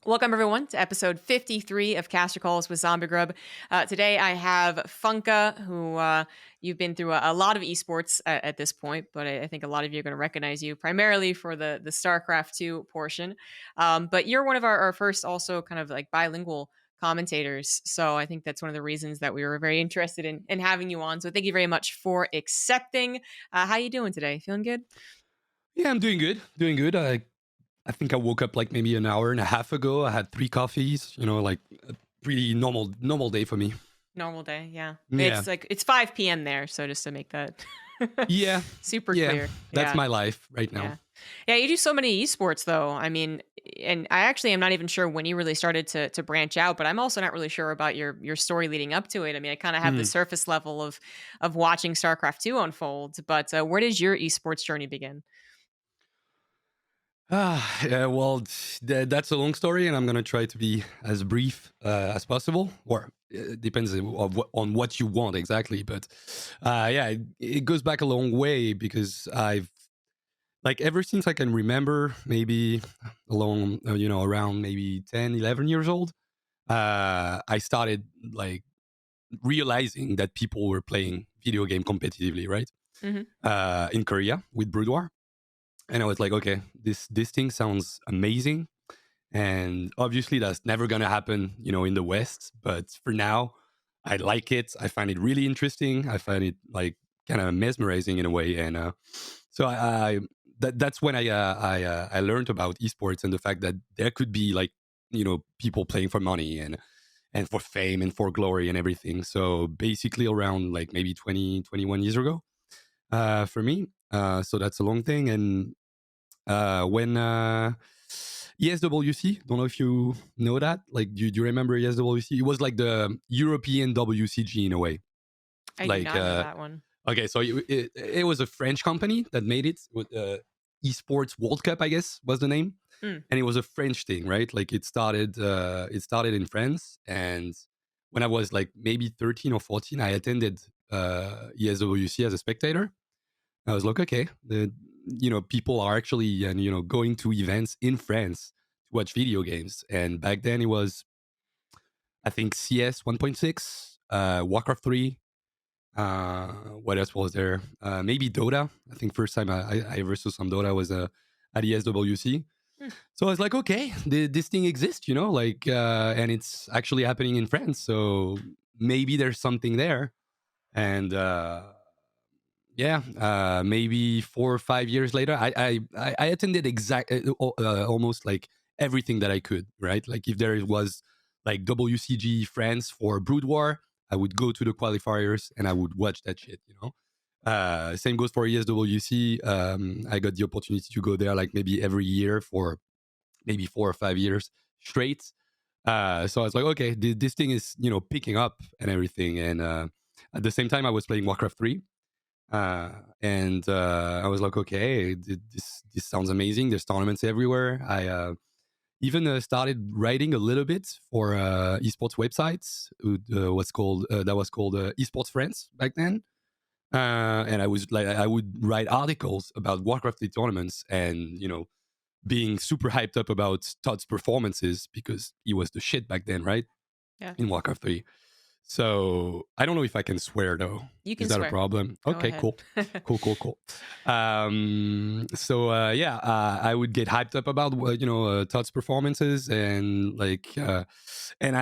Welcome, everyone, to episode 53 of Caster Calls with ZombieGrub. Today, I have FunKa, who you've been through a lot of esports at this point, but I think a lot of you are going to recognize you primarily for the StarCraft 2 portion. But you're one of our first, also kind of like bilingual commentators. So I think that's one of the reasons that we were very interested in having you on. So thank you very much for accepting. How you doing today? Feeling good? Yeah, I'm doing good. Doing good. I think I woke up like maybe an hour and a half ago. I had 3 coffees. Like a pretty normal day for me. Normal day, yeah. Yeah, It's 5 p.m. there, so just to make that yeah, super yeah. clear. That's Yeah. my life right now. Yeah. Yeah, you do so many esports though. I mean, and I actually am not even sure when you really started to branch out, but I'm also not really sure about your story leading up to it. I mean, I kind of have the Hmm. surface level of watching StarCraft 2 unfold, but where did your esports journey begin? Yeah, well, that's a long story, and I'm gonna try to be as brief as possible. Or it depends on what you want exactly. But yeah, it goes back a long way because I've like ever since I can remember, maybe along around maybe 10, 11 years old. I started like realizing that people were playing video game competitively, right? Hmm. In Korea with Brood War, and I was like, okay, this thing sounds amazing, and obviously that's never gonna happen, in the West. But for now, I like it. I find it really interesting. I find it like kind of mesmerizing in a way, and so that's when I learned about esports and the fact that there could be like people playing for money and for fame and for glory and everything. So basically around like maybe 20, 21 years ago for me. So that's a long thing. And when ESWC, don't know if you know that. Like, do you remember ESWC? It was like the European WCG in a way. I do Like, not know that one. okay, so it was a French company that made it with Esports World Cup, I guess was the name, Mm. and it was a French thing, right? Like it started in France, and when I was like maybe 13 or 14, I attended ESWC as a spectator. I was like, okay, people are actually and going to events in France to watch video games, and back then it was I think CS 1.6, Warcraft 3. What else was there? Maybe Dota. I think first time I ever saw some Dota was at ESWC. Mm. So I was like, okay, this thing exists, like, and it's actually happening in France. So maybe there's something there. And yeah, maybe 4 or 5 years later, I attended almost like everything that I could, right? Like if there was like WCG France for Brood War, I would go to the qualifiers and I would watch that shit. Same goes for ESWC. I got the opportunity to go there like maybe every year for maybe 4 or 5 years straight. So I was like, okay, this thing is picking up and everything. And at the same time, I was playing Warcraft 3. And I was like, okay, this sounds amazing. There's tournaments everywhere. I even started writing a little bit for esports websites. That was called Esports Friends back then. And I would write articles about Warcraft 3 tournaments, and being super hyped up about Todd's performances because he was the shit back then, right? Yeah. In Warcraft 3. So I don't know if I can swear though. You Is can that a swear. problem? Go Okay, ahead. cool. Cool. So yeah, I would get hyped up about Todd's performances, and like and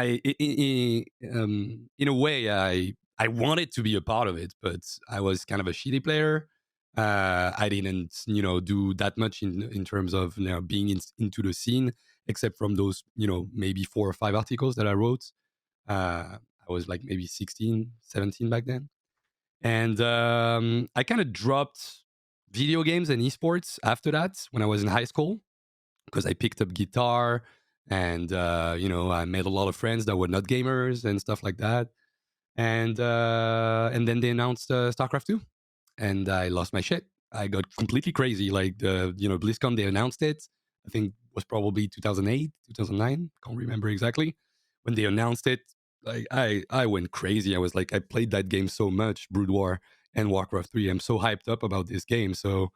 in a way I wanted to be a part of it, but I was kind of a shitty player. I didn't do that much in terms of being into the scene, except from those maybe 4 or 5 articles that I wrote. I was like maybe 16, 17 back then. And I kind of dropped video games and esports after that when I was in high school because I picked up guitar, and I made a lot of friends that were not gamers and stuff like that. And then they announced StarCraft 2, and I lost my shit. I got completely crazy. Like the BlizzCon, they announced it. I think it was probably 2008, 2009. Can't remember exactly when they announced it. Like I went crazy. I was like, I played that game so much, Brood War and Warcraft 3. I'm so hyped up about this game. So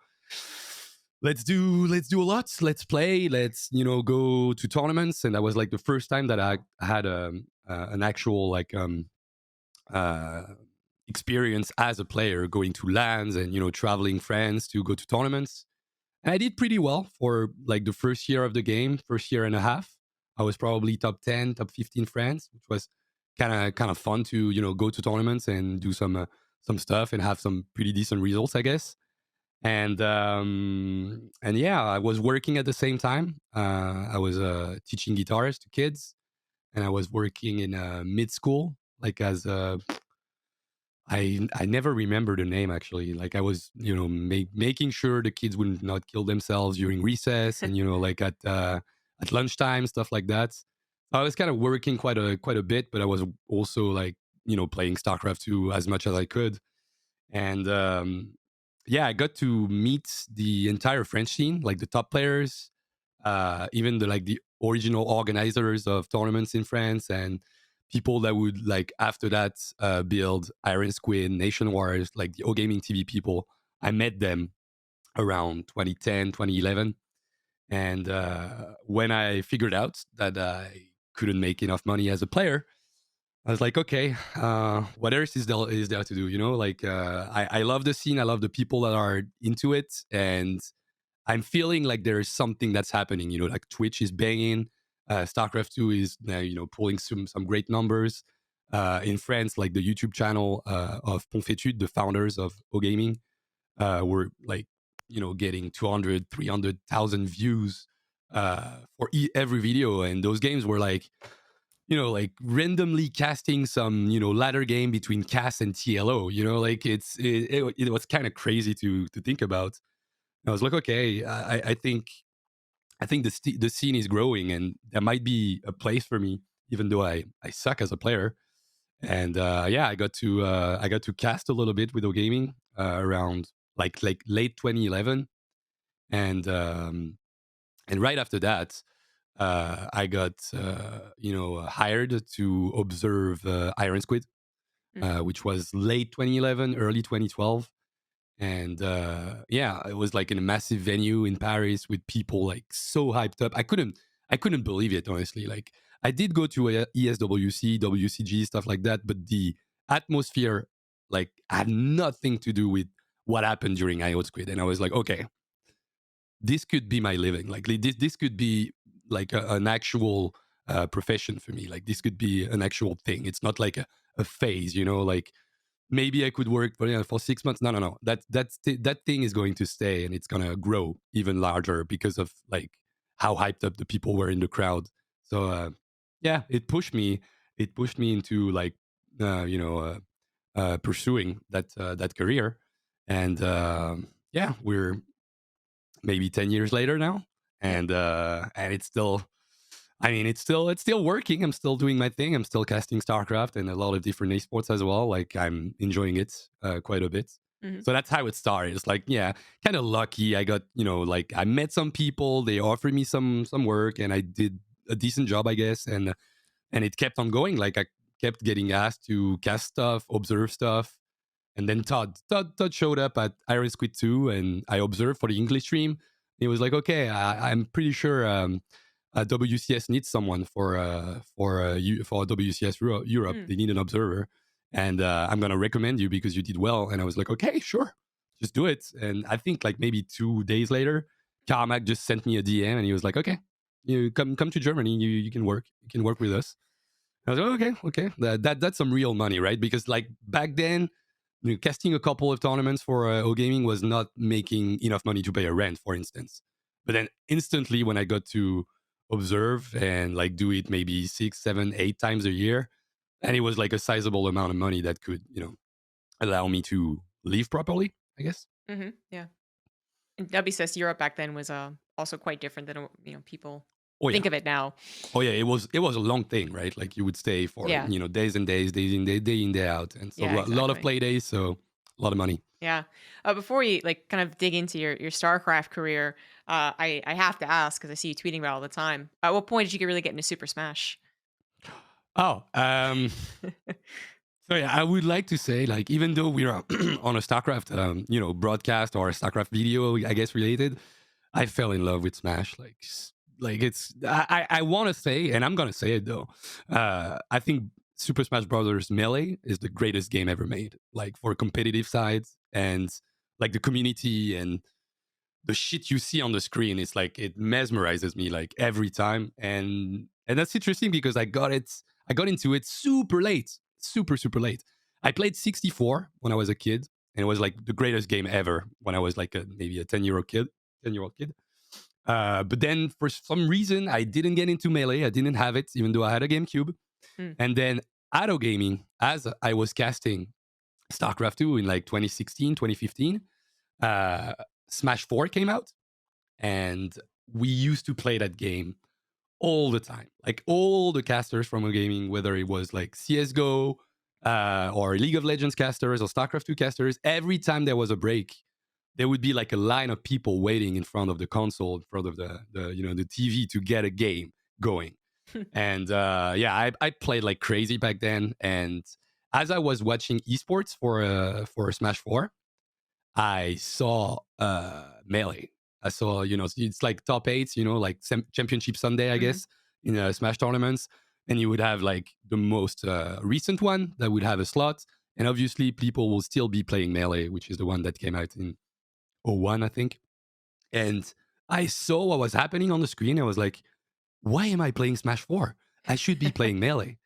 let's do a lot. Let's play. Let's go to tournaments. And that was like the first time that I had an actual like uh, experience as a player, going to lands and traveling friends to go to tournaments. And I did pretty well for like the first year of the game, first year and a half. I was probably top 10, top 15 friends, which was kind of fun to go to tournaments and do some stuff and have some pretty decent results, I guess. And yeah, I was working at the same time. I was teaching guitars to kids, and I was working in mid school, like as a I never remember the name actually. Like I was, making sure the kids would not kill themselves during recess, and like at lunchtime, stuff like that. So I was kind of working quite a bit, but I was also like playing StarCraft 2 as much as I could, and yeah, I got to meet the entire French scene, like the top players, even the original organizers of tournaments in France, and people that would like after that build Iron Squid, Nation Wars, like the O Gaming TV people. I met them around 2010, 2011, and when I figured out that I couldn't make enough money as a player, I was like, okay, what else is there to do? Like I love the scene, I love the people that are into it, and I'm feeling like there is something that's happening. Like Twitch is banging, StarCraft 2 is pulling some great numbers. In France, like the YouTube channel of Confetude, the founders of O Gaming, were like getting 200, 300,000 views for every video, and those games were like like randomly casting some ladder game between CAS and TLO. Like it was kind of crazy to think about. I was like, okay, I think the scene is growing, and there might be a place for me, even though I suck as a player. And yeah, I got to cast a little bit with O Gaming around like late 2011, and right after that, I got hired to observe Iron Squid, Mhm. which was late 2011, early 2012. And yeah, it was like in a massive venue in Paris with people like so hyped up. I couldn't believe it, honestly. Like I did go to ESWC, WCG, stuff like that, but the atmosphere like had nothing to do with what happened during Iron Squid. And I was like, okay, this could be my living. Like this could be like an actual profession for me. Like this could be an actual thing. It's not like a phase, like maybe I could work for 6 months. No, no, no. That thing is going to stay, and it's gonna grow even larger because of like how hyped up the people were in the crowd. So yeah, it pushed me into like pursuing that career, and yeah, we're maybe 10 years later now, Yeah. and it's still, I mean, it's still working. I'm still doing my thing. I'm still casting StarCraft and a lot of different esports as well. Like I'm enjoying it quite a bit. Mhm. So that's how it started. It's like, yeah, kind of lucky. I got, like I met some people. They offered me some work, and I did a decent job, I guess. And it kept on going. Like I kept getting asked to cast stuff, observe stuff, and then Todd showed up at Iron Squid 2, and I observed for the English stream. He was like, okay, I'm pretty sure WCS needs someone for WCS Europe. Mm. They need an observer, and I'm gonna recommend you because you did well. And I was like, okay, sure, just do it. And I think like maybe 2 days later, Carmack just sent me a DM, and he was like, okay, you come to Germany. You can work with us. I was like, okay, that's some real money, right? Because like back then, casting a couple of tournaments for O Gaming was not making enough money to pay a rent, for instance. But then instantly, when I got to observe and like do it maybe 6, 7, 8 times a year, and it was like a sizable amount of money that could allow me to live properly, I guess. Mhm. Yeah. And WCS Europe back then was also quite different than people Oh yeah, think of it now. oh yeah. It was a long thing, right? Like you would stay for Yeah. days and days, days in, day in, day out, and so Yeah. a lot of Exactly. play days, so a lot of money. Yeah. Before you like kind of dig into your StarCraft career, I have to ask because I see you tweeting about it all the time. At what point did you really get into Super Smash? Oh, so yeah, I would like to say, like, even though we're on a StarCraft, broadcast or a StarCraft video, I guess related, I fell in love with Smash. Like it's I want to say, and I'm gonna say it though. I think Super Smash Brothers Melee is the greatest game ever made. Like for competitive sides and like the community and the shit you see on the screen. It's like it mesmerizes me like every time, and that's interesting because I got into it super late, super late. I played 64 when I was a kid, and it was like the greatest game ever when I was like maybe a 10-year-old kid. But then for some reason, I didn't get into Melee. I didn't have it, even though I had a GameCube. Mm. And then Auto Gaming, as I was casting StarCraft 2 in like 2016, 2015, uh, Smash 4 came out. And we used to play that game all the time. Like all the casters from a gaming, whether it was like CSGO or League of Legends casters or StarCraft 2 casters, every time there was a break, there would be like a line of people waiting in front of the console, in front of the TV to get a game going. And yeah, I played like crazy back then. And as I was watching esports for Smash 4, I saw Melee. I saw, it's like top eights, like Championship Sunday, I Hmm. guess, in Smash tournaments. And you would have like the most recent one that would have a slot. And obviously, people will still be playing Melee, which is the one that came out in '01, I think. And I saw what was happening on the screen. I was like, why am I playing Smash 4? I should be playing Melee.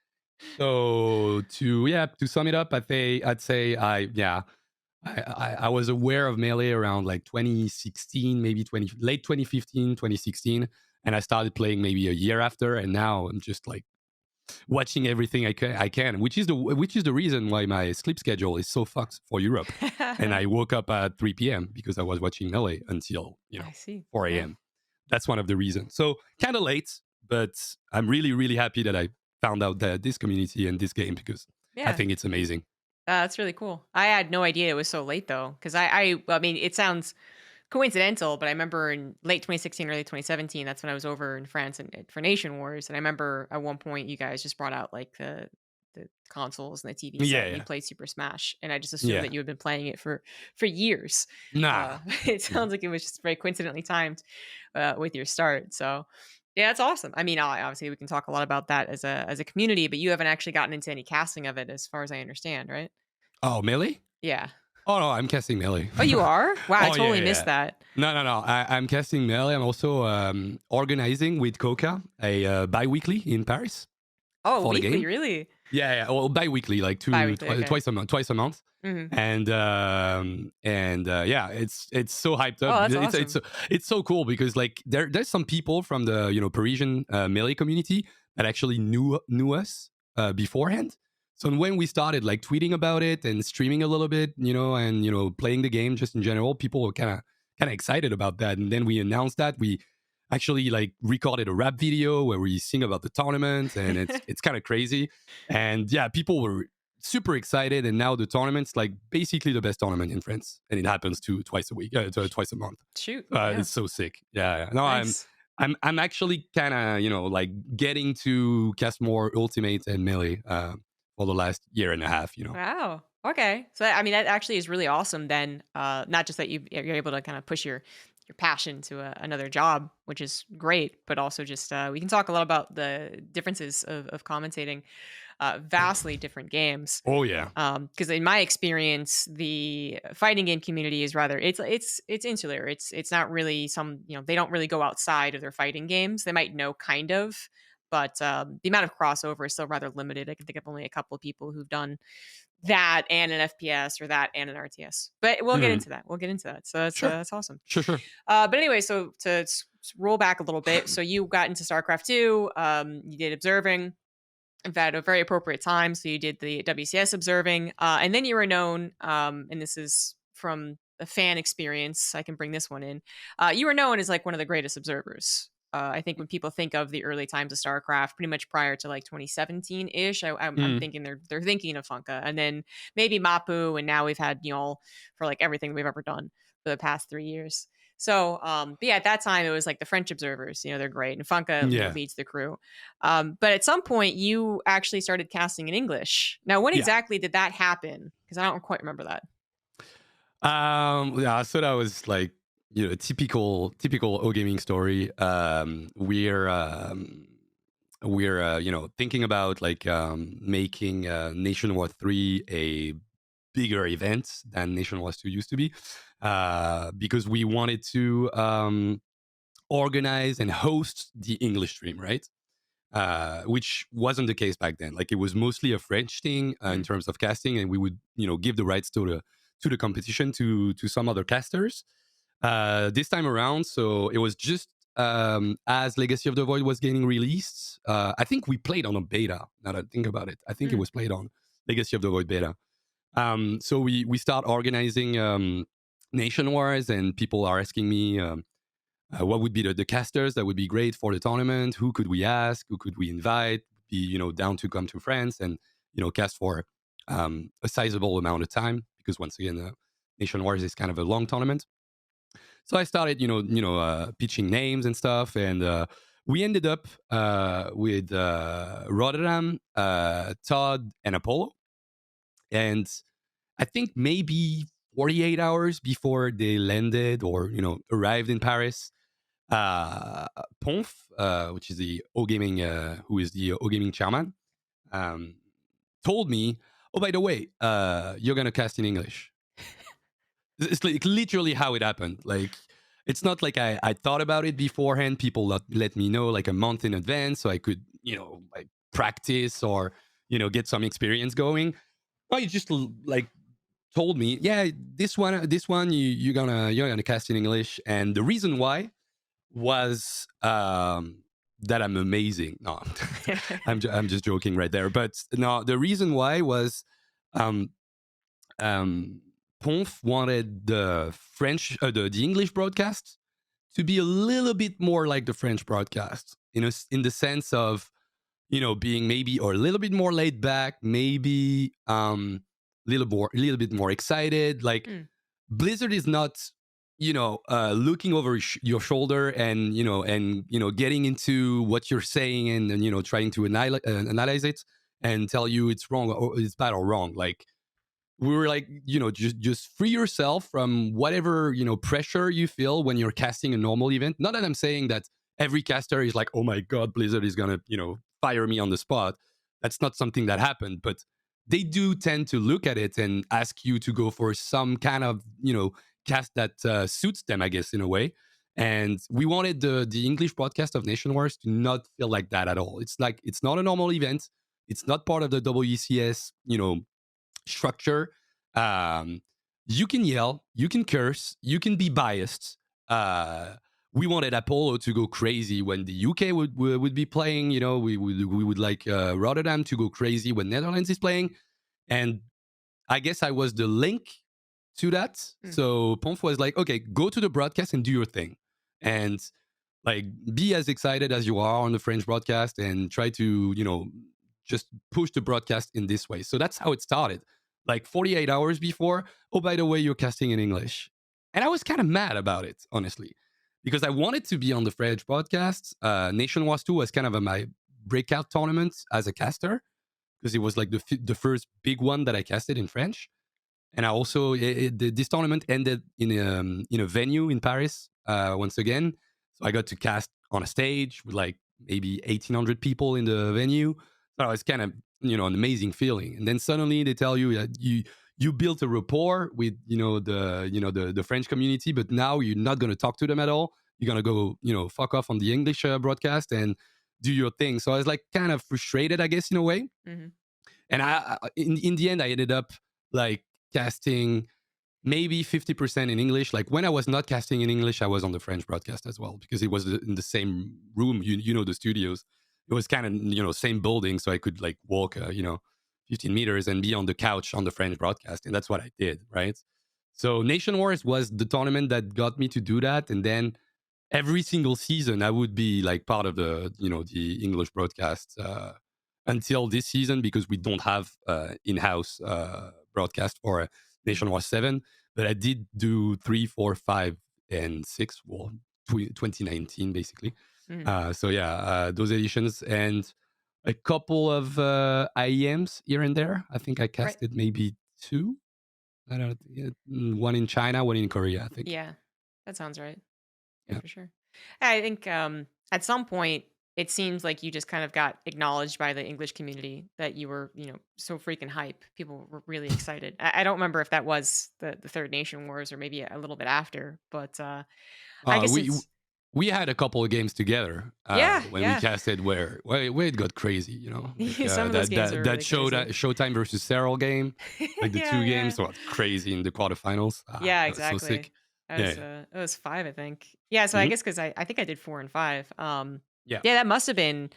So to sum it up, I'd say I was aware of Melee around like 2016, maybe late 2015, 2016, and I started playing maybe a year after, and now I'm just like watching everything I can, which is the reason why my sleep schedule is so fucked for Europe, and I woke up at 3 p.m. because I was watching Melee until I see. 4 Yeah. a.m. That's one of the reasons. So kind of late, but I'm really really happy that I found out that this community and this game because I Yeah. think it's amazing. That's really cool. I had no idea it was so late though, because I mean, it sounds coincidental, but I remember in late 2016, early 2017, that's when I was over in France and for Nation Wars, and I remember at one point you guys just brought out like the consoles and the TV set, Yeah, and you yeah, played Super Smash, and I just assumed yeah. that you had been playing it for years. Nah. It sounds like it was just very coincidentally timed with your start. So yeah, that's awesome. I mean, obviously we can talk a lot about that as a community, but you haven't actually gotten into any casting of it, as far as I understand, right? Oh, Melee? Yeah. Oh no, I'm casting Melee. Oh, you are? Wow, I Oh yeah, totally yeah, missed yeah. that. No. I'm casting Melee. I'm also organizing with Coca a bi-weekly in Paris Oh, for the weekly, game. really? Yeah, yeah. Well, bi-weekly, like Bi-weekly, okay. twice a month. Mhm. And yeah, it's so hyped up. Oh, that's It's awesome. it's so cool because like there's some people from the Parisian Melee community that actually knew us beforehand. So when we started like tweeting about it and streaming a little bit, and playing the game just in general, people were kind of excited about that. And then we announced that we actually like recorded a rap video where we sing about the tournament, and it's kind of crazy. And yeah, people were super excited. And now the tournament's like basically the best tournament in France, and it happens twice a week, twice a month. Shoot, yeah, It's so sick. Yeah. No, nice. I'm actually kind of like getting to cast more Ultimate and Melee for the last year and a half. Wow, okay. So, I mean, that actually is really awesome then, not just that you're able to kinda push your passion to another job, which is great, but also just, we can talk a lot about the differences of commentating, vastly different games. Oh yeah. Because in my experience, the fighting game community is rather it's insular. It's not really they don't really go outside of their fighting games. They might know kind of, but the amount of crossover is still rather limited. I can think of only a couple of people who've done that and an FPS or that and an RTS. But we'll get Mhm. into that. We'll get into that. So Sure. that's awesome. Sure. But anyway, so to roll back a little bit, so you got into StarCraft 2. You did observing at a very appropriate time. So you did the WCS observing, and then you were known, and this is from a fan experience. I can bring this one in. You were known as like one of the greatest observers. I think when people think of the early times of StarCraft, pretty much prior to like 2017 ish, I'm Mhm. thinking they're thinking of FunKa, and then maybe Mapu, and now we've had for like everything we've ever done for the past 3 years. So, but yeah, at that time it was like the French observers. They're great, and FunKa Yeah. leads the crew. But at some point, you actually started casting in English. Now, when Yeah. exactly did that happen? Because I don't quite remember that. Yeah. So that was like typical O gaming story. We're thinking about like making Nation War 3 a bigger event than Nation War 2 used to be, because we wanted to organize and host the English stream, right? Which wasn't the case back then. Like it was mostly a French thing in Mm. terms of casting, and we would give the rights to the competition to some other casters. This time around, so it was just as Legacy of the Void was getting released. I think we played on a beta. Now that I think about it, I think it Mm. was played on Legacy of the Void beta. So we start organizing nation wars, and people are asking me what would be the casters that would be great for the tournament. Who could we ask? Who could we invite? Be down to come to France and cast for a sizable amount of time, because once again, Nation Wars is kind of a long tournament. So I started, pitching names and stuff, and we ended up with Rotterdam, Todd, and Apollo. And I think maybe 48 hours before they landed or arrived in Paris, uh, Ponf, which is the O Gaming, who is the O Gaming chairman, um, told me, "Oh, by the way, you're gonna cast in English." It's like literally how it happened. Like, it's not like I thought about it beforehand. People let me know like a month in advance so I could, like practice or, get some experience going. No, you just like told me, yeah, this one, you're gonna cast in English. And the reason why was that I'm amazing. No, I'm just joking right there. But no, the reason why was um, um, Ponf wanted the French, the English broadcast to be a little bit more like the French broadcast, in the sense of being maybe or a little bit more laid back, maybe a little bit more excited. Like Mm. Blizzard is not looking over your shoulder and getting into what you're saying and trying to analyze it and tell you it's wrong or it's bad or wrong. Like we were like, just free yourself from whatever, pressure you feel when you're casting a normal event. Not that I'm saying that every caster is like, oh my God, Blizzard is going to, fire me on the spot. That's not something that happened, but they do tend to look at it and ask you to go for some kind of, cast that suits them, I guess, in a way. And we wanted the English broadcast of Nation Wars to not feel like that at all. It's like, it's not a normal event. It's not part of the WCS, structure. Um, you can yell, you can curse, you can be biased. Uh, we wanted Apollo to go crazy when the UK would be playing. We would like Rotterdam to go crazy when Netherlands is playing. And I guess I was the link to that. Mm. So Ponf was like, okay, go to the broadcast and do your thing. And like be as excited as you are on the French broadcast and try to, just push the broadcast in this way. So that's how it started. Like 48 hours before, oh, by the way, you're casting in English. And I was kind of mad about it, honestly, because I wanted to be on the French broadcast. Nation Wars 2 was kind of my breakout tournament as a caster, because it was like the first big one that I casted in French. And I also this tournament ended in a venue in Paris once again. So I got to cast on a stage with like maybe 1,800 people in the venue. So it's kind of an amazing feeling. And then suddenly they tell you that you built a rapport with the French community, but now you're not going to talk to them at all. You're going to go fuck off on the English broadcast and do your thing. So I was like kind of frustrated, I guess, in a way. Mhm. And in the end, I ended up like casting maybe 50% in English. Like when I was not casting in English, I was on the French broadcast as well, because it was in the same room. The studios. It was kind of same building, so I could like walk 15 meters and be on the couch on the French broadcast, and that's what I did. Right. So Nation Wars was the tournament that got me to do that, and then every single season I would be like part of the English broadcast until this season, because we don't have in-house broadcast for Nation Wars 7. But I did do 3, 4, 5, and 6. Well, 2019 basically. Mhm. So yeah, those editions and a couple of IEMs here and there. I think I Right. casted maybe 2. I don't know, one in China, one in Korea, I think. Yeah. that sounds right. Yeah, Yeah. for sure. I think at some point it seems like you just kind of got acknowledged by the English community that you were, so freaking hype. People were really excited. I don't remember if that was the Third Nation Wars or maybe a little bit after, but I Uh, guess we since we had a couple of games together yeah, when we yeah, casted where it got crazy, like some of those games are really crazy. Showtime versus Serral game, like the Yeah, two yeah. games were crazy in the quarterfinals. Yeah, That was so sick. exactly. I Yeah, was yeah. it was 5, I think. Yeah, so I Mhm. guess cuz I think I did 4 and 5. Yeah. Yeah, that must have been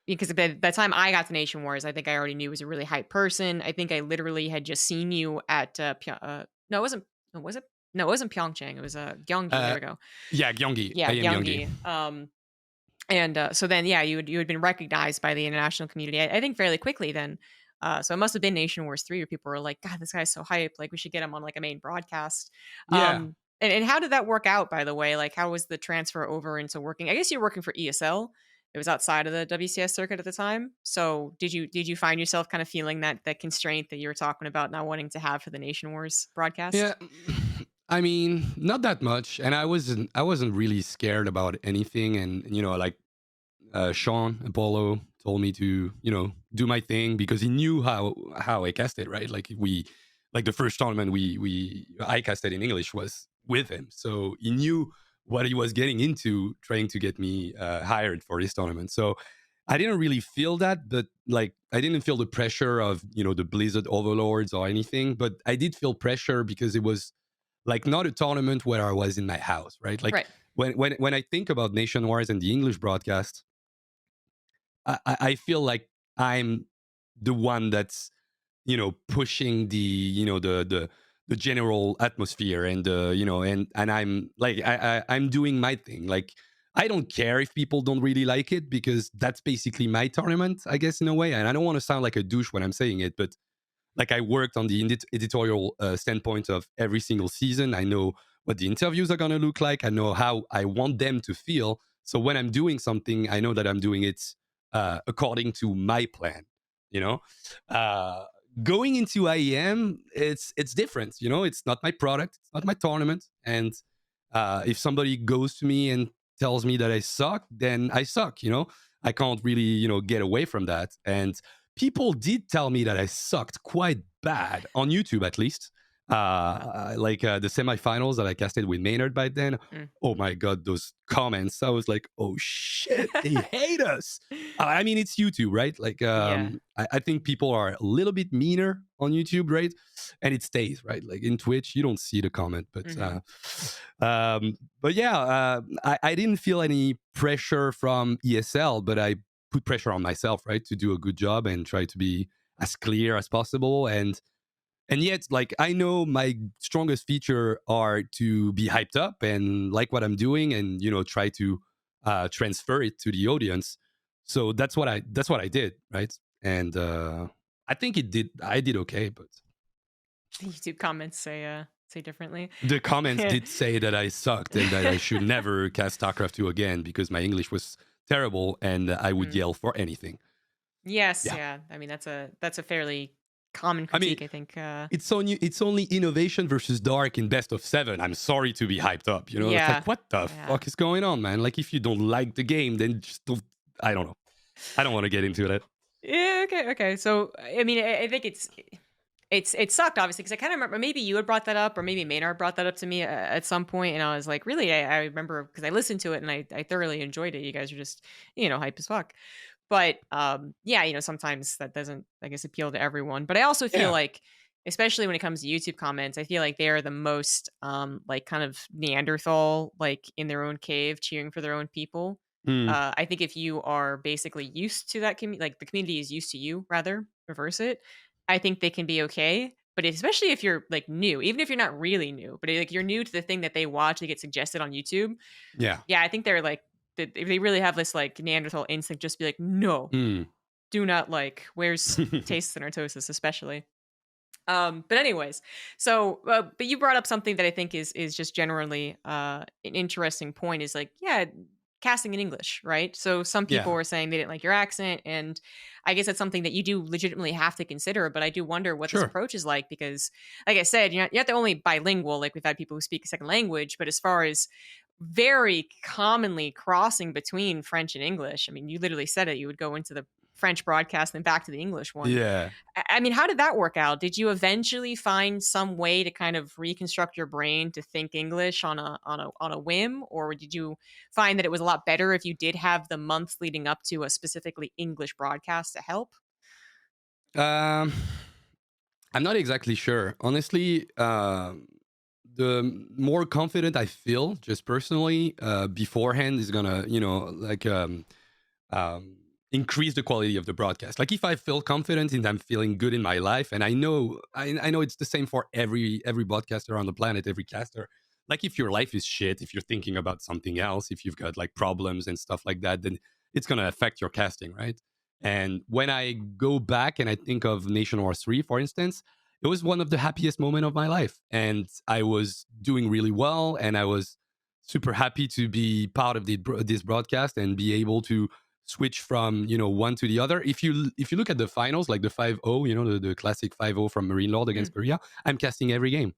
because by the time I got to Nation Wars, I think I already knew he was a really hype person. I think I literally had just seen you at no, it wasn't no, was it? No, it wasn't Pyeongchang. It was Gyeonggi. There Uh, we go. yeah, Gyeonggi. I Yeah, am Gyeonggi. Gyeonggi. And so then, yeah, you had been recognized by the international community. I think fairly quickly then. So it must have been Nation Wars 3 where people were like, God, this guy's so hype. Like we should get him on like a main broadcast. Yeah. And how did that work out, by the way? Like how was the transfer over into working? I guess you're working for ESL. It was outside of the WCS circuit at the time. So did you find yourself kind of feeling that constraint that you were talking about not wanting to have for the Nation Wars broadcast? Yeah. I mean, not that much, and I wasn't really scared about anything, and like Sean Apollo told me to do my thing because he knew how I casted, right? Like the first tournament we I casted in English was with him, so he knew what he was getting into trying to get me hired for this tournament. So I didn't really feel that, but like I didn't feel the pressure of the Blizzard overlords or anything, but I did feel pressure because it was like not a tournament where I was in my house, right? Like Right. when I think about Nation Wars and the English broadcast, I feel like I'm the one that's pushing the the general atmosphere and and I'm like I'm doing my thing. Like I don't care if people don't really like it because that's basically my tournament, I guess, in a way. And I don't want to sound like a douche when I'm saying it, but like I worked on the editorial standpoint of every single season. I know what the interviews are going to look like. I know how I want them to feel. So when I'm doing something, I know that I'm doing it according to my plan. You know, uh, going into IEM, it's different. It's not my product. It's not my tournament. And if somebody goes to me and tells me that I suck, then I suck. I can't really get away from that. And people did tell me that I sucked quite bad on YouTube, at least. Like the semifinals that I casted with Maynard by then. Mm. Oh my god, those comments! I was like, oh shit, they hate us. I mean, it's YouTube, right? Like, Yeah. I think people are a little bit meaner on YouTube, right? And it stays, right? Like in Twitch, you don't see the comment, Mhm. but yeah, I didn't feel any pressure from ESL, but I put pressure on myself, right, to do a good job and try to be as clear as possible. And yet, like, I know my strongest feature are to be hyped up and like what I'm doing, and try to transfer it to the audience. So that's what I did, right? And I think I did okay, but The YouTube comments say differently. the comments Yeah. did say that I sucked and that I should never cast StarCraft 2 again because my English was terrible and I would Mm. yell for anything. Yes, Yeah. yeah. I mean, that's a fairly common I mean, critique, I think. it's only innovation versus dark in best of 7. I'm sorry to be hyped up. It's Yeah. like, what the Yeah. fuck is going on, man? Like, if you don't like the game, then just don't. I don't know. I don't want to get into that. Yeah, okay, okay. So, I mean, I think it sucked obviously because I kind of remember maybe you had brought that up or maybe Maynard brought that up to me at some point, and I was like, really, I remember because I listened to it and I thoroughly enjoyed it. You guys are just hype as fuck. But yeah, sometimes that doesn't, I guess, appeal to everyone. But I also feel Yeah. like, especially when it comes to YouTube comments, I feel like they are the most like kind of Neanderthal, like in their own cave, cheering for their own people. Hmm. I think if you are basically used to that community, like the community is used to you, rather reverse it. I think they can be okay. But especially if you're like new, even if you're not really new, but like you're new to the thing that they watch, they get suggested on YouTube. Yeah. Yeah, I think they're like they really have this like Neanderthal instinct, just be like, no, Hmm. do not like. Where's taste and artosis, especially. But anyways, so but you brought up something that I think is just generally an interesting point. Is like, yeah, casting in English, right? So some people Yeah, were saying they didn't like your accent, and I guess that's something that you do legitimately have to consider. But I do wonder what this sure. approach is like because, like I said, you're not the only bilingual. Like we've had people who speak a second language, but as far as very commonly crossing between French and English, I mean, you literally said it. You would go into the French broadcast and then back to the English one. Yeah. I mean, how did that work out? Did you eventually find some way to kind of reconstruct your brain to think English on a whim, or did you find that it was a lot better if you did have the months leading up to a specifically English broadcast to help? Um, I'm not exactly sure. Honestly, the more confident I feel, just personally, beforehand is gonna, like um, increase the quality of the broadcast. Like if I feel confident and I'm feeling good in my life, and I know it's the same for every broadcaster on the planet, every caster. Like if your life is shit, if you're thinking about something else, if you've got like problems and stuff like that, then it's gonna affect your casting, right? And when I go back and I think of Nation Wars 3, for instance, it was one of the happiest moments of my life. And I was doing really well, and I was super happy to be part of this broadcast and be able to switch from one to the other. If you look at the finals, like the 5-0, the classic 5-0 from Marine Lord Mm. against Korea, I'm casting every game.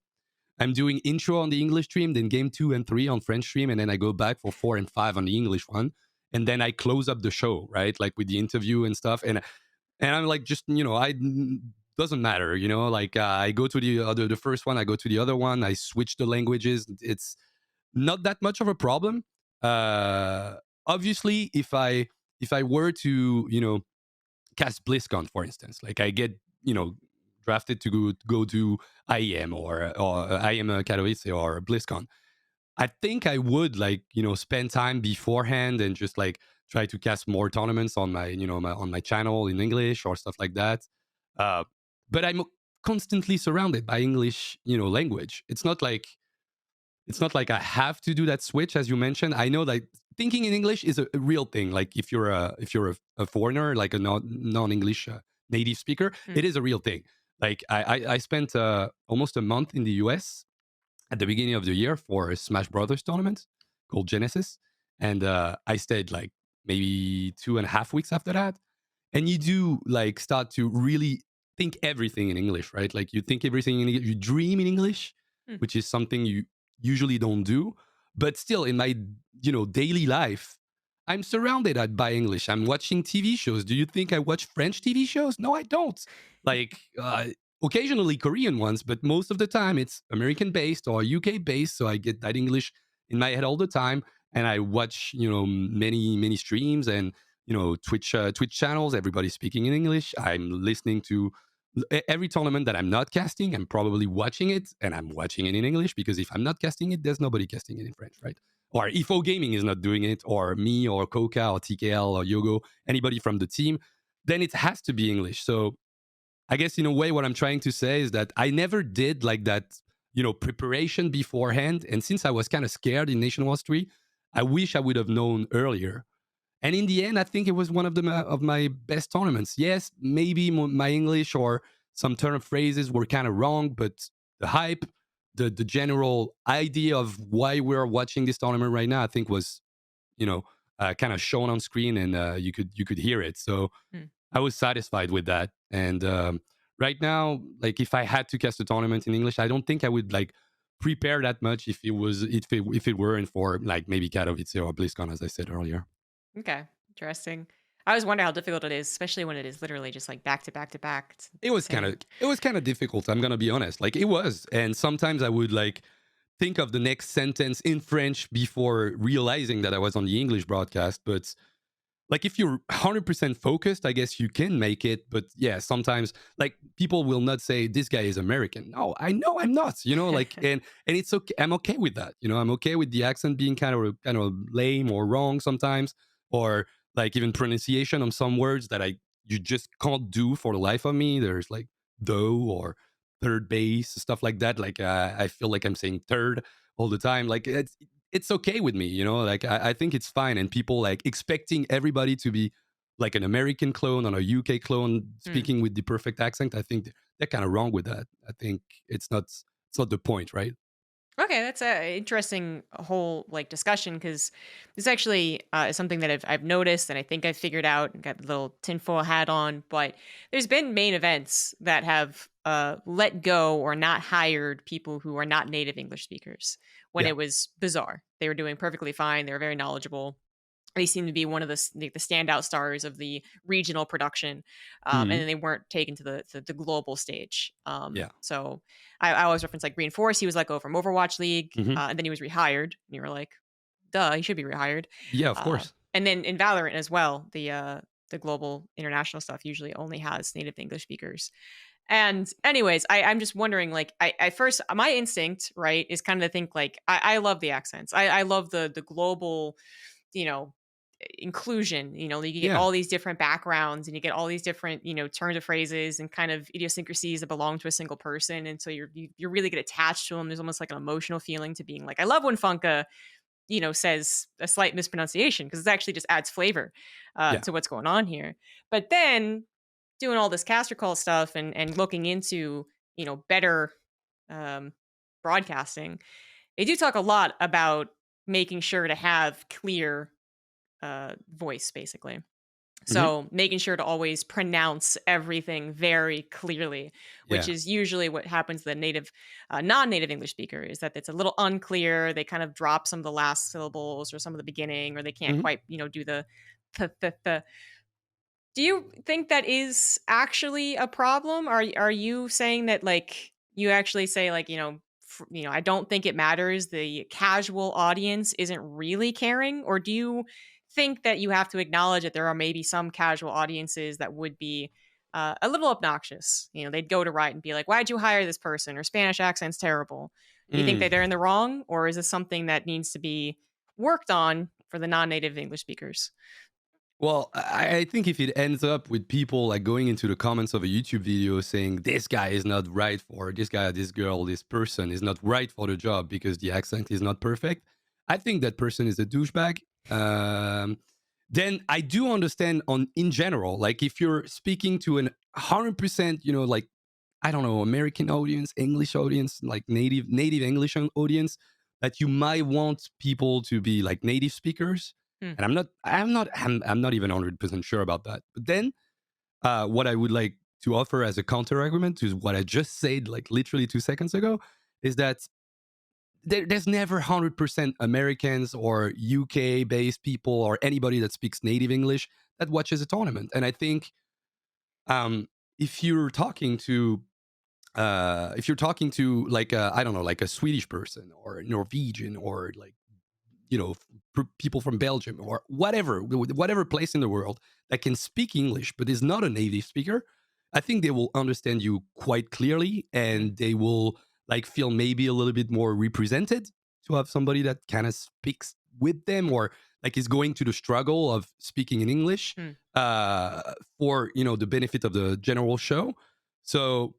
I'm doing intro on the English stream, then game 2 and 3 on French stream, and then I go back for 4 and 5 on the English one, and then I close up the show, right? Like with the interview and stuff. And I'm like, just I doesn't matter, like I go to the first one, I go to the other one, I switch the languages. It's not that much of a problem. Uh, Obviously, if I were to cast BlizzCon, for instance, like I get drafted to go to IEM or IEM Katowice or BlizzCon, I think I would like spend time beforehand and just like try to cast more tournaments on my channel in English or stuff like that. Uh, but I'm constantly surrounded by English language. It's not like I have to do that switch, as you mentioned. I know that thinking in English is a real thing. Like if you're a foreigner, like a non-English native speaker, Mm. it is a real thing. Like I spent almost a month in the US at the beginning of the year for a Smash Brothers tournament called Genesis, and I stayed like maybe 2.5 weeks after that. And you do like start to really think everything in English, right? Like you think everything in English, you dream in English, Mm. which is something you usually don't do. But still, in my daily life, I'm surrounded by English. I'm watching TV shows. Do you think I watch French TV shows? No, I don't. Like occasionally Korean ones, but most of the time it's American based or UK based. So I get that English in my head all the time, and I watch many streams and Twitch channels. Everybody's speaking in English. I'm listening to every tournament that I'm not casting. I'm probably watching it, and I'm watching it in English because if I'm not casting it, there's nobody casting it in French, right? Or if O Gaming is not doing it, or me, or Coca, or TKL, or Yogo, anybody from the team, then it has to be English. So I guess in a way, what I'm trying to say is that I never did like that, preparation beforehand. And since I was kind of scared in Nation Wars 3, I wish I would have known earlier. And in the end, I think it was one of my best tournaments. Yes, maybe my English or some turn of phrases were kind of wrong, but the hype, the general idea of why we're watching this tournament right now, I think was kind of shown on screen, and you could hear it. So Mm. I was satisfied with that. And right now, like if I had to cast a tournament in English, I don't think I would like prepare that much if it weren't for like maybe Katowice or BlizzCon, as I said earlier. Okay, interesting. I always wonder how difficult it is, especially when it is literally just like back to back to back. It's It was kind of insane. it was kind of difficult. I'm gonna be honest. Like it was, and sometimes I would like think of the next sentence in French before realizing that I was on the English broadcast. But like if you're 100% focused, I guess you can make it. But yeah, sometimes like people will not say this guy is American. No, I know I'm not. Like and it's okay. I'm okay with that. I'm okay with the accent being kind of lame or wrong sometimes, or like even pronunciation on some words that you just can't do for the life of me. There's like though or third base stuff like that. Like I feel like I'm saying third all the time. Like it's okay with me, like I think it's fine. And people like expecting everybody to be like an American clone or a UK clone Mm. speaking with the perfect accent. I think they're kind of wrong with that. I think it's not the point, right? Okay, that's a interesting whole like discussion because this actually is something that I've noticed and I think I've figured out and got the little tinfoil hat on. But there's been main events that have let go or not hired people who are not native English speakers when Yeah. it was bizarre. They were doing perfectly fine. They were very knowledgeable. They seemed to be one of the standout stars of the regional production, and Hmm. then they weren't taken to the global stage. Yeah. So I always reference like Green Force. He was let go from Overwatch League, Hmm. and then he was rehired. And you were like, duh, he should be rehired. Yeah, of course. And then in Valorant as well, the global international stuff usually only has native English speakers. And anyways, I'm just wondering, like, I first my instinct, right, is kind of to think like I love the accents. I love the global, you know, inclusion. You know, you get Yeah. all these different backgrounds and you get all these different, turns of phrases and kind of idiosyncrasies that belong to a single person. And so you really get attached to them. There's almost like an emotional feeling to being like, I love when FunKa, says a slight mispronunciation because it actually just adds flavor Yeah. to what's going on here. But then doing all this caster call stuff and looking into, better um, broadcasting, they do talk a lot about making sure to have clear voice, basically. Hmm. So making sure to always pronounce everything very clearly, which Yeah. is usually what happens to the non-native English speaker, is that it's a little unclear. They kind of drop some of the last syllables or some of the beginning, or they can't Hmm. quite, do the the. Do you think that is actually a problem? Are you saying that like you actually say like I don't think it matters. The casual audience isn't really caring, or do you think that you have to acknowledge that there are maybe some casual audiences that would be a little obnoxious? You know, they'd go to write and be like, "Why'd you hire this person?" or "Spanish accent's terrible." Do you think that they're in the wrong, or is this something that needs to be worked on for the non-native English speakers? Well, I think if it ends up with people like going into the comments of a YouTube video saying this guy is not right for this guy, this girl, this person is not right for the job because the accent is not perfect, I think that person is a douchebag. Then I do understand on in general, like if you're speaking to an 100%, like I don't know, American audience, English audience, like native English audience, that you might want people to be like native speakers. Hmm. And I'm not even 100% sure about that. But then what I would like to offer as a counter argument to what I just said, like literally 2 seconds ago, is that there's never 100% Americans or UK based people or anybody that speaks native English that watches a tournament. And I think um, if you're talking to like I don't know, like a Swedish person or a Norwegian or like people from Belgium or whatever place in the world that can speak English but is not a native speaker, I think they will understand you quite clearly Hmm. and they will like feel maybe a little bit more represented to have somebody that kind of speaks with them or like is going to the struggle of speaking in English Hmm. for the benefit of the general show. So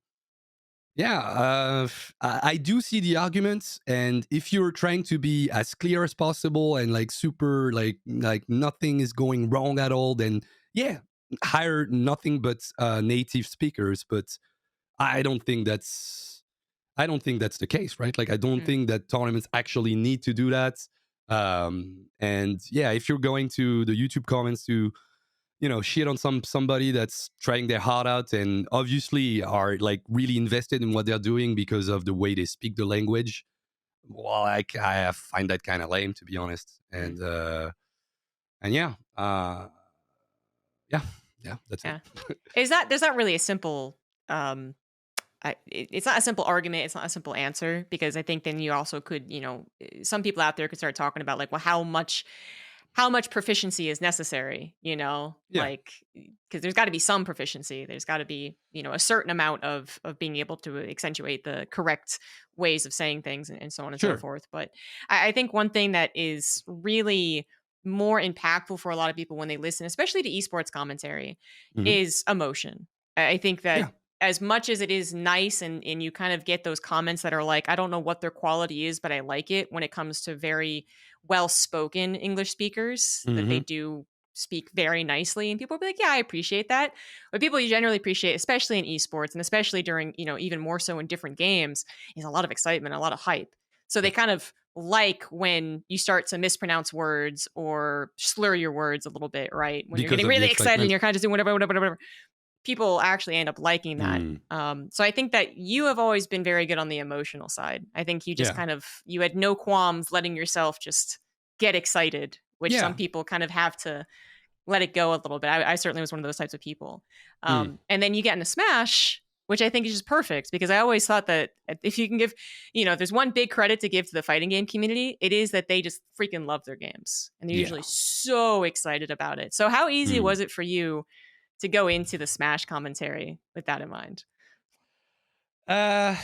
yeah, I do see the arguments, and if you're trying to be as clear as possible and like super like nothing is going wrong at all, then yeah, hire nothing but native speakers. But I don't think that's I don't think that's the case, right? Like I don't Hmm. think that tournaments actually need to do that. And yeah, if you're going to the YouTube comments to shit on somebody that's trying their heart out and obviously are like really invested in what they're doing because of the way they speak the language, well I find that kind of lame, to be honest. Hmm. And yeah, yeah, that's it. Yeah. Is that there's not really a simple um it's not a simple argument, it's not a simple answer because I think then you also could, some people out there could start talking about like, well, how much proficiency is necessary, Yeah, like because there's got to be some proficiency. There's got to be, a certain amount of being able to accentuate the correct ways of saying things and so on and so sure. forth. But I think one thing that is really more impactful for a lot of people when they listen, especially to esports commentary, Hmm. is emotion. I think that Yeah, as much as it is nice and you kind of get those comments that are like, I don't know what their quality is, but I like it when it comes to very well spoken English speakers, that they hmm, do speak very nicely. And people will be like, yeah, I appreciate that. What people you generally appreciate, especially in esports and especially during, even more so in different games, is a lot of excitement, a lot of hype. So they Yep. kind of like when you start to mispronounce words or slur your words a little bit, right? When you're Because getting of the really excited and excitement. you're kind of just doing whatever, whatever, whatever. People actually end up liking that. Mm. So I think that you have always been very good on the emotional side. I think you just Yeah. kind of you had no qualms letting yourself just get excited, which some Yeah. people kind of have to let it go a little bit. I certainly was one of those types of people. Mm. And then you get into Smash, which I think is just perfect because I always thought that if you can give, if there's one big credit to give to the fighting game community, it is that they just freaking love their games and they're Yeah. usually so excited about it. So, how easy Mm. was it for you to go into the Smash commentary with that in mind? Uh,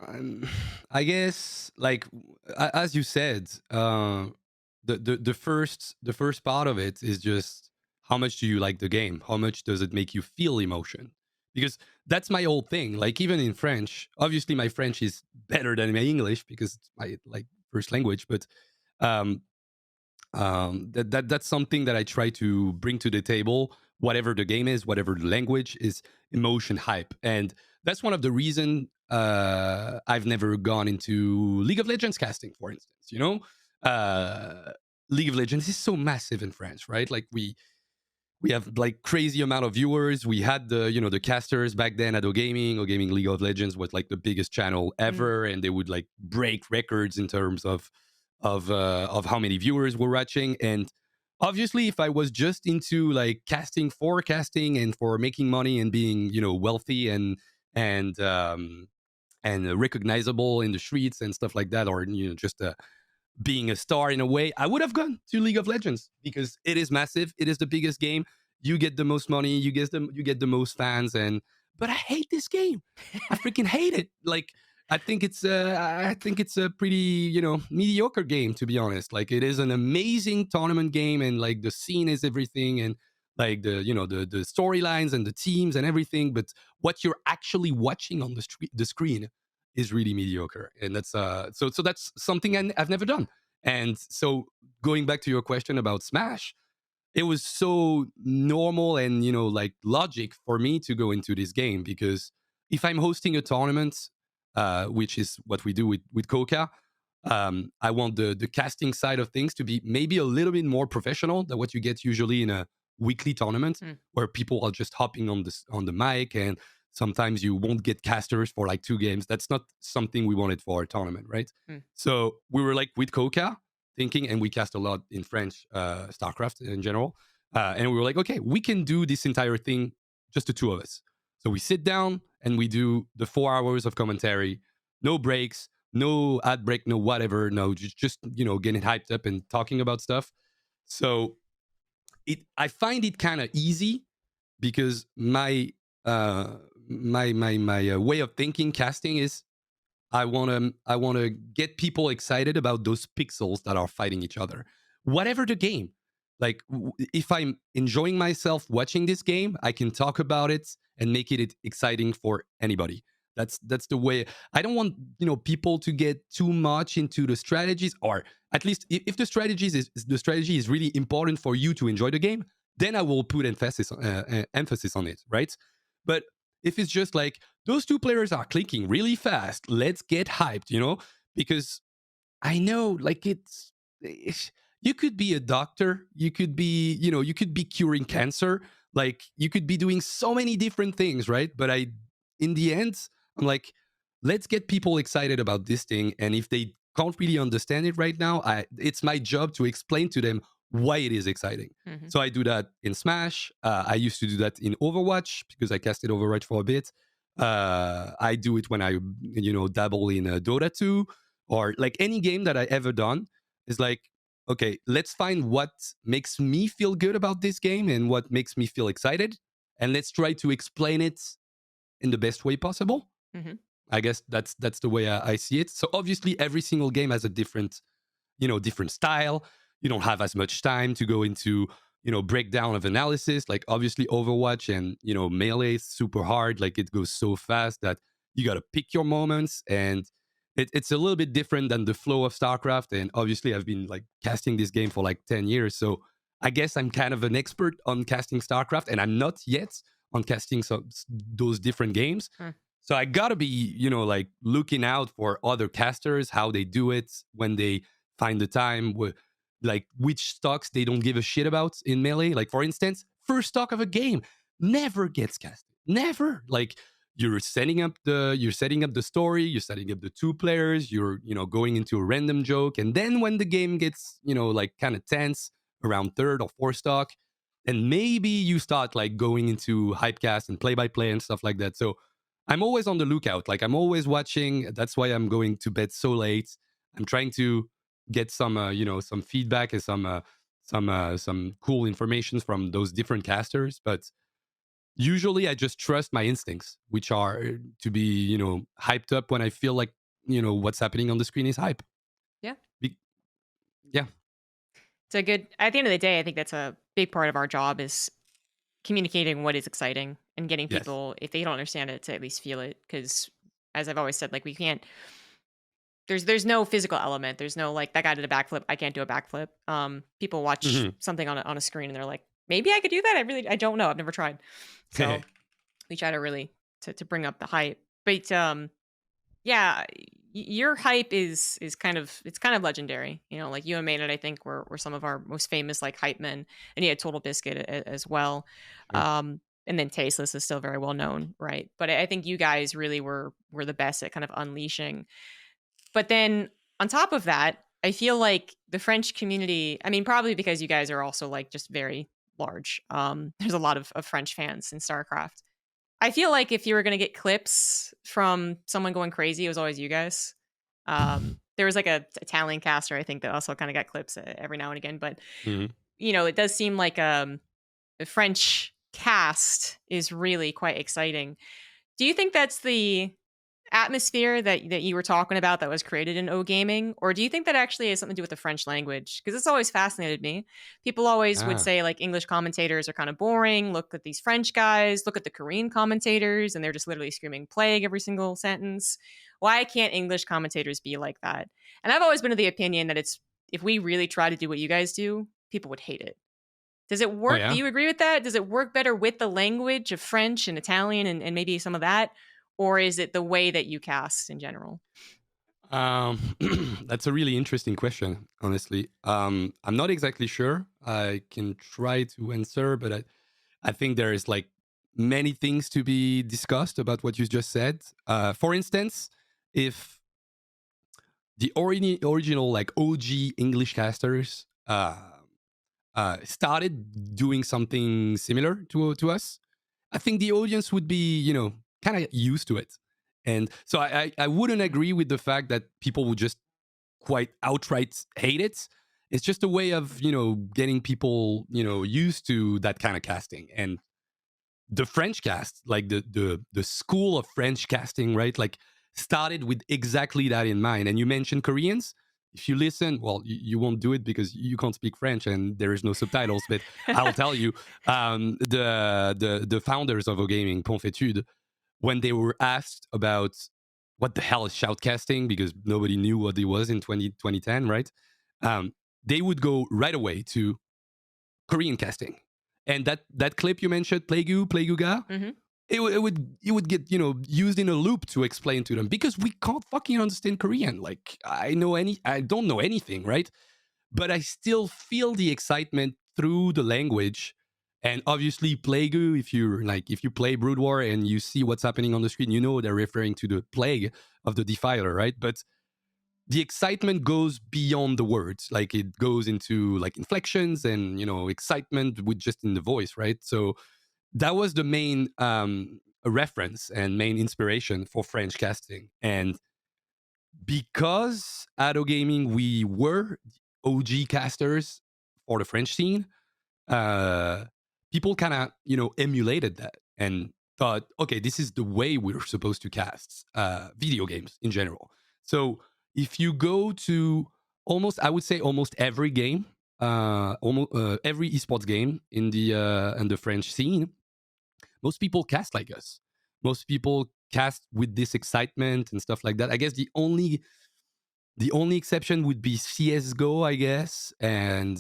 um, I guess, like, as you said, the first part of it is just how much do you like the game? How much does it make you feel emotion? Because that's my whole thing. Like, even in French, obviously my French is better than my English because it's my like first language. But um, that's something that I try to bring to the table. Whatever the game is, whatever the language is, emotion, hype, and that's one of the reason I've never gone into League of Legends casting, for instance. Uh, League of Legends is so massive in France, right? Like we have like crazy amount of viewers. We had the casters back then at O Gaming League of Legends was like the biggest channel Mm, ever, and they would like break records in terms of how many viewers were watching. And obviously, if I was just into like casting for casting and for making money and being wealthy and and recognizable in the streets and stuff like that, or just being a star in a way, I would have gone to League of Legends because it is massive. It is the biggest game. You get the most money. You get the most fans. And but I hate this game. I freaking hate it. Like I think it's a pretty mediocre game, to be honest. Like, it is an amazing tournament game, and like the scene is everything, and like the storylines and the teams and everything. But what you're actually watching on the screen is really mediocre, and so that's something I've never done. And so, going back to your question about Smash, it was so normal and like logic for me to go into this game, because if I'm hosting a tournament, which is what we do with Coca, I want the casting side of things to be maybe a little bit more professional than what you get usually in a weekly tournament, mm, where people are just hopping on the mic, and sometimes you won't get casters for like 2 games. That's not something we wanted for our tournament, right? mm, So we were like with Coca thinking, and we cast a lot in French, StarCraft in general, and we were like, okay, we can do this entire thing just the two of us. So we sit down and we do the 4 hours of commentary, no breaks, no ad break, no whatever, no, just getting hyped up and talking about stuff. So I find it kind of easy because my way of thinking casting is I want to get people excited about those pixels that are fighting each other. Whatever the game. Like, if I'm enjoying myself watching this game, I can talk about it and make it exciting for anybody. That's the way. I don't want people to get too much into the strategies, or at least if the strategy is really important for you to enjoy the game, then I will put emphasis on it, right? But if it's just like, those two players are clicking really fast, let's get hyped, because I know, like, you could be a doctor, you could be curing cancer, like, you could be doing so many different things, right? But in the end, I'm like, let's get people excited about this thing, and if they can't really understand it right now, it's my job to explain to them why it is exciting. mhm, So I do that in Smash. I used to do that in Overwatch because I casted Overwatch for a bit. I do it when I dabble in Dota 2, or like any game that I ever done. Is like, okay, let's find what makes me feel good about this game and what makes me feel excited, and let's try to explain it in the best way possible. mhm, I guess that's the way I see it. So obviously, every single game has a different style. You don't have as much time to go into breakdown of analysis. Like, obviously, Overwatch and Melee is super hard. Like, it goes so fast that you got to pick your moments, and it's a little bit different than the flow of StarCraft. And obviously, I've been like casting this game for like 10 years, so I guess I'm kind of an expert on casting StarCraft, and I'm not yet on casting those different games. mm. So I gotta be, like looking out for other casters, how they do it, when they find the time, like which stocks they don't give a shit about in Melee. Like for instance, first stock of a game never gets casted. Never. Like you're setting up the story, you're setting up the two players, you're going into a random joke, and then when the game gets like kind of tense around third or fourth stock, and maybe you start like going into hypecast and play by play and stuff like that. So I'm always on the lookout. Like I'm always watching. That's why I'm going to bed so late. I'm trying to get some, some feedback and some cool information from those different casters. But usually, I just trust my instincts, which are to be, hyped up when I feel like what's happening on the screen is hype. Yeah. Be- yeah. It's a good at the end of the day, I think that's a big part of our job is communicating what is exciting and getting Yes. people, if they don't understand it, to at least feel it. Because as I've always said, like we can't. There's no physical element. There's no like that guy did a backflip. I can't do a backflip. People watch Hmm. something on a screen and they're like, maybe I could do that. I don't know. I've never tried. So we try to really to bring up the hype. But yeah, your hype is kind of it's kind of legendary. You know, like you and Maynard, I think were some of our most famous like hype men, and you had Total Biscuit as well. Sure. And then Tasteless is still very well known, right? But I think you guys really were the best at kind of unleashing. But then on top of that, I feel like the French community. I mean, probably because you guys are also like just very large. There's a lot of French fans in StarCraft. I feel like if you were gonna get clips from someone going crazy, it was always you guys. There was like a Italian caster, I think, that also kind of got clips every now and again. But Mhm. it does seem like the French cast is really quite exciting. Do you think that's the atmosphere that you were talking about that was created in O gaming, or do you think that actually has something to do with the French language? Because it's always fascinated me. People always would Ah. say like English commentators are kind of boring. Look at these French guys. Look at the Korean commentators, and they're just literally screaming plague every single sentence. Why can't English commentators be like that? And I've always been of the opinion that it's if we really try to do what you guys do, people would hate it. Does it Oh work? Do yeah. you agree with that? Does it work better with the language of French and Italian and maybe some of that? Or is it the way that you cast in general? Um, that's a really interesting question, honestly. I'm not exactly sure. I can try to answer, but I think there is like many things to be discussed about what you just said. For instance, if the original like OG English casters started doing something similar to us, I think the audience would be, kind of used to it. And so I wouldn't Mm, agree with the fact that people would just quite outright hate it. It's just a way of, getting people, used to that kind of casting. And the French cast, like the school of French casting, right? Like started with exactly that in mind. And you mentioned Koreans. If you listen, well, you won't do it because you can't speak French and there is no subtitles. But I'll tell you, the founders of OGaming, Confetude, when they were asked about what the hell is shoutcasting, because nobody knew what it was in 2010, right? Um, they would go right away to Korean casting. And that clip you mentioned, Plaguga, mhm. it would get used in a loop to explain to them because we can't fucking understand Korean. Like I don't know anything, right? But I still feel the excitement through the language. And obviously, Plague, if you play Brood War and you see what's happening on the screen, they're referring to the plague of the Defiler, right? But the excitement goes beyond the words. Like it goes into like inflections and excitement with just in the voice, right? So that was the main reference and main inspiration for French casting. And because at Gaming we were OG casters for the French scene, uh, people kind of emulated that and thought, okay, this is the way we're supposed to cast video games in general. So if you go to I would say almost every game, almost every esports game in the French scene, most people cast like us. Most people cast with this excitement and stuff like that. I guess the only exception would be CS:GO, I guess. And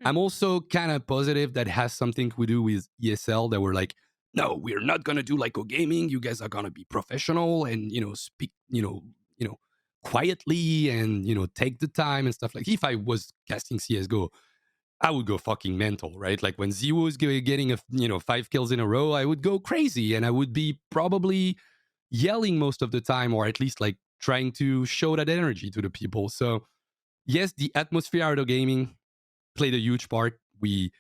Hmm. I'm also kind of positive that has something to do with ESL that were like no, we're not gonna do like gaming. You guys are gonna be professional and speak, quietly and take the time and stuff. Like if I was casting CS:GO, I would go fucking mental, right? Like when Z was getting a 5 kills in a row, I would go crazy and I would be probably yelling most of the time, or at least like trying to show that energy to the people. So yes, the atmosphere out of gaming played a huge part. We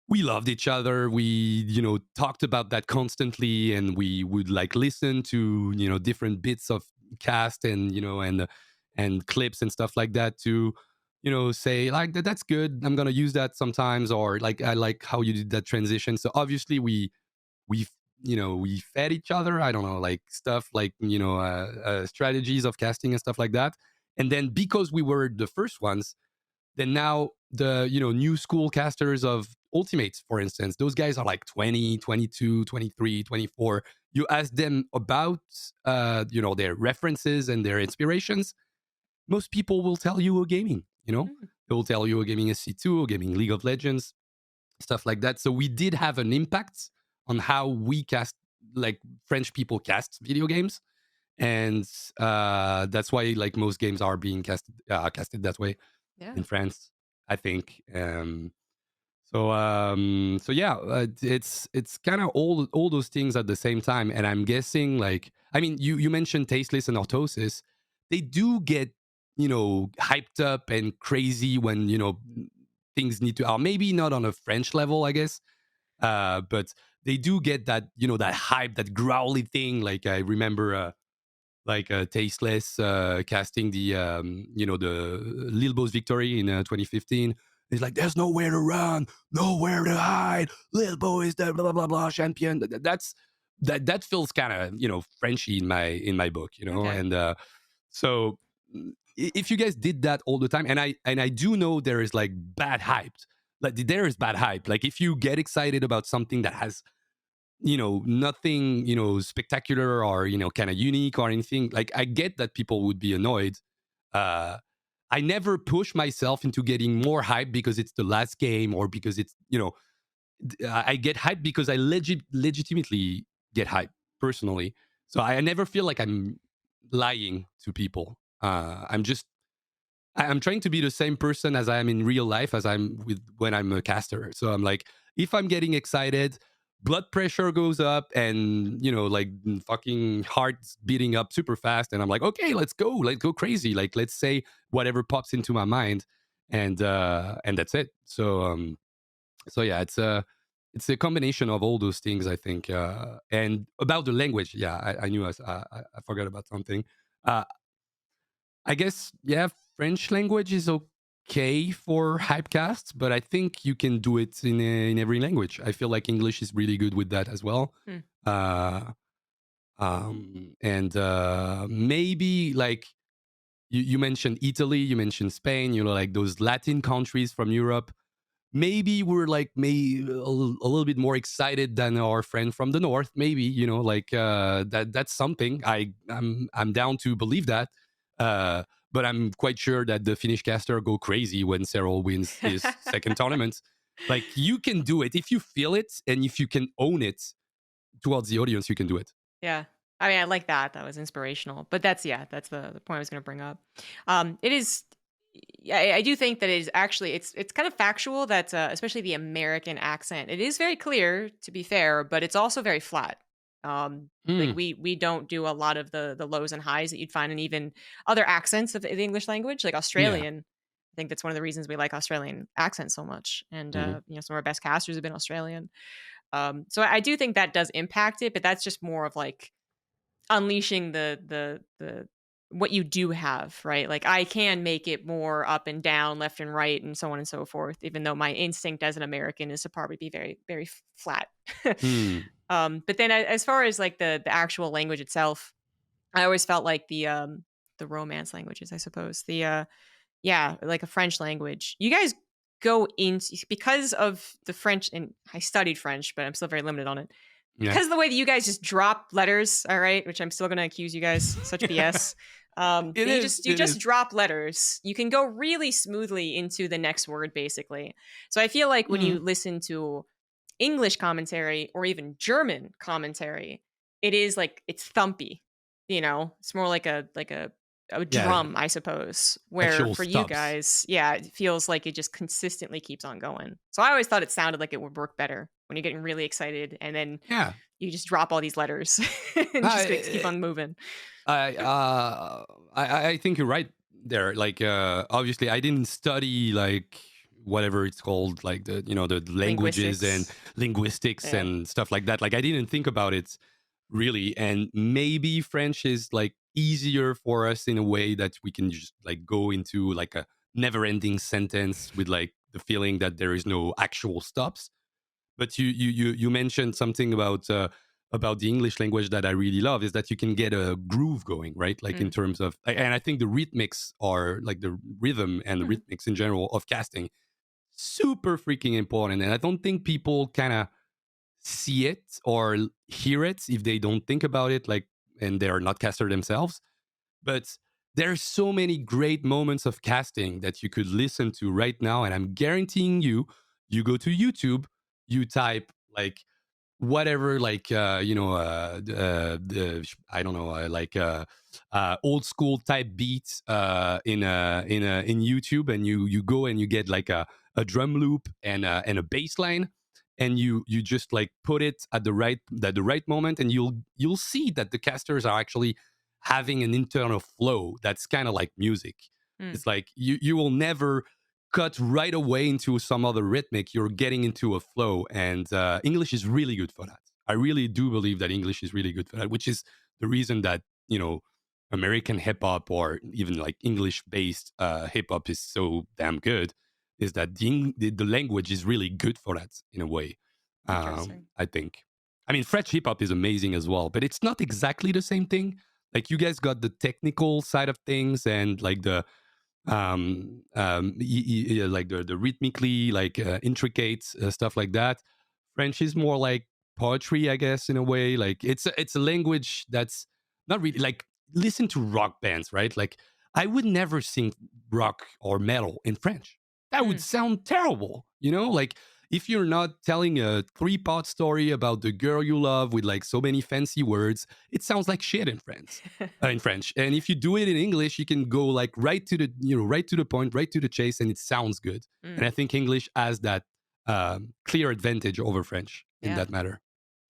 loved each other. We talked about that constantly, and we would like listen to different bits of cast and and clips and stuff like that to say like that's good, I'm gonna use that sometimes, or like I like how you did that transition. So obviously we we fed each other, I don't know, like stuff like strategies of casting and stuff like that. And then because we were the first ones, then now the new school casters of ultimates, for instance, those guys are like 20, 22, 23, 24. You ask them about their references and their inspirations, most people will tell you a gaming, Mm, they will tell you a gaming SC2, a gaming League of Legends, stuff like that. So we did have an impact on how we cast, like French people cast video games. And that's why like most games are being casted that way yeah. in France, I think. So yeah, it's kind of all those things at the same time. And I'm guessing, like, I mean, you mentioned tasteless and orthosis. They do get hyped up and crazy when things need to, or maybe not on a French level, I guess. But they do get that that hype, that growly thing. Like I remember. Tasteless casting the the Lil Bo's victory in 2015. He's like, "There's nowhere to run, nowhere to hide. Lil Bo is the blah blah blah champion." That feels kind of Frenchy in my book, Okay. and so if you guys did that all the time, and I do know there is like bad hype, like there is bad hype. Like if you get excited about something that has nothing spectacular or kind of unique or anything, like I get that people would be annoyed. uh I never push myself into getting more hype because it's the last game, or because it's I get hype because I legitimately get hype personally. So I never feel like I'm lying to people. I'm trying to be the same person as I am in real life as I'm with when I'm a caster. So I'm like, if I'm getting excited, blood pressure goes up and like fucking heart's beating up super fast, and I'm like, okay, let's go crazy, like let's say whatever pops into my mind, and that's it. So yeah, it's a combination of all those things, I think. And about the language, yeah, I knew I forgot about something. Uh, I guess, yeah, French language is okay for hypecasts, but I think you can do it in every language. I feel like English is really good with that as well. Hmm. Uh, and maybe like you mentioned Italy, you mentioned Spain, like those Latin countries from Europe. Maybe we're like a little bit more excited than our friend from the north. Maybe like that's something. I'm down to believe that. Uh, but I'm quite sure that the Finnish caster go crazy when Cyril wins his second tournament. Like you can do it if you feel it and if you can own it towards the audience. You can do it. Yeah. I mean, I like that. That was inspirational. But that's yeah, that's the point I was going to bring up. It is. Yeah, I do think that it is actually it's kind of factual that especially the American accent. It is very clear, to be fair, but it's also very flat. Like Hmm. we don't do a lot of the lows and highs that you'd find in even other accents of the English language, like Yeah. Australian. I think that's one of the reasons we like Australian accents so much. And Hmm. some of our best casters have been Australian. So I do think that does impact it, but that's just more of like unleashing the what you do have, right? Like I can make it more up and down, left and right, and so on and so forth, even though my instinct as an American is to probably be very, very flat. Hmm. But then as far as like the actual language itself, I always felt like the romance languages, I suppose. Yeah, like a French language. You guys go into because of the French, and I studied French, but I'm still very limited on it. Yeah. Because of the way that you guys just drop letters, all right, which I'm still gonna accuse you guys such BS. It That you is. just you It just is. drop letters. You can go really smoothly into the next word, basically. So I feel like when you Hmm. listen to English commentary or even German commentary, it is like it's thumpy, you know? It's more like a Yeah, drum, I suppose, where actual for you stops. guys, yeah, it feels like it just consistently keeps on going. So I always thought it sounded like it would work better when you're getting really excited and then Yeah. you just drop all these letters and just keep I on moving. I I think you're right there. Like obviously I didn't study like whatever it's called, like the the languages and Linguistics. linguistics Yeah. and stuff like that. Like I didn't think about it really, and maybe French is like easier for us in a way that we can just like go into like a never-ending sentence with like the feeling that there is no actual stops. But you mentioned something about the English language that I really love is that you can get a groove going, right? Like in Mm. terms of, and I think the rhythmics are like the rhythm and the Mhm. rhythmics in general of casting super freaking important. And I don't think people kind of see it or hear it if they don't think about it, like, and they are not caster themselves. But there's so many great moments of casting that you could listen to right now, and I'm guaranteeing you, you go to YouTube, you type like whatever, like I don't know, old school type beats in YouTube, and you go and you get like a drum loop and a bass line, and you just like put it at the right moment, and you'll see that the casters are actually having an internal flow that's kind of like music. Mm. It's like you will never cut right away into some other rhythmic. You're getting into a flow, and English is really good for that. I really do believe that English is really good for that, which is the reason that American hip hop or even like English based hip hop is so damn good. Is that the language is really good for that in a way? Interesting. I think. I mean, French hip hop is amazing as well, but it's not exactly the same thing. Like you guys got the technical side of things and like the like the rhythmically like intricate stuff like that. French is more like poetry, I guess, in a way. Like it's a language that's not really like, listen to rock bands, right? Like I would never sing rock or metal in French. That would Mm. sound terrible, like if you're not telling a three-part story about the girl you love with like so many fancy words, it sounds like shit in French. In French, and if you do it in English, you can go like right to the right to the point, right to the chase, and it sounds good. And I Mm. think English has that clear advantage over French in Yeah. that matter.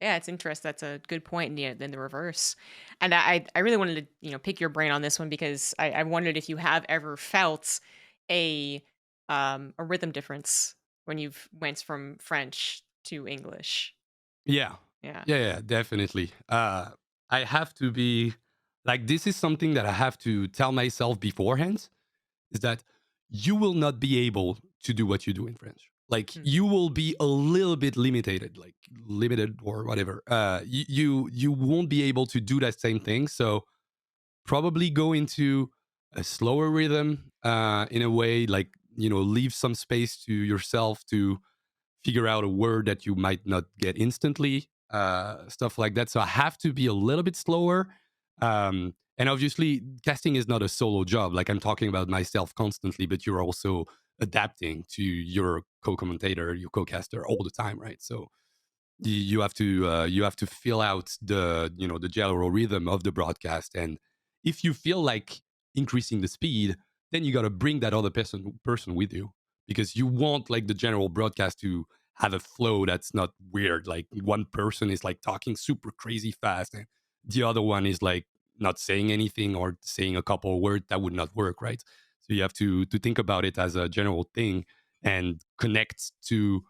Yeah, it's interesting. That's a good point. Yeah, then the reverse. And I really wanted to, pick your brain on this one because I wondered if you have ever felt a a rhythm difference when you've went from French to English. Yeah, Yeah. yeah, definitely. I have to be like, this is something that I have to tell myself beforehand, is that you will not be able to do what you do in French. Like Mm. you will be a little bit limited, like limited or whatever. You won't be able to do that same thing. So probably go into a slower rhythm, in a way, like leave some space to yourself to figure out a word that you might not get instantly, stuff like that. So I have to be a little bit slower. And obviously, casting is not a solo job. Like I'm talking about myself constantly, but you're also adapting to your co-commentator, your co-caster all the time, right? So you have to fill out the the general rhythm of the broadcast, and if you feel like increasing the speed, then you got to bring that other person with you, because you want like the general broadcast to have a flow that's not weird, like one person is like talking super crazy fast and the other one is like not saying anything or saying a couple of words. That would not work, right? So you have to think about it as a general thing and connect to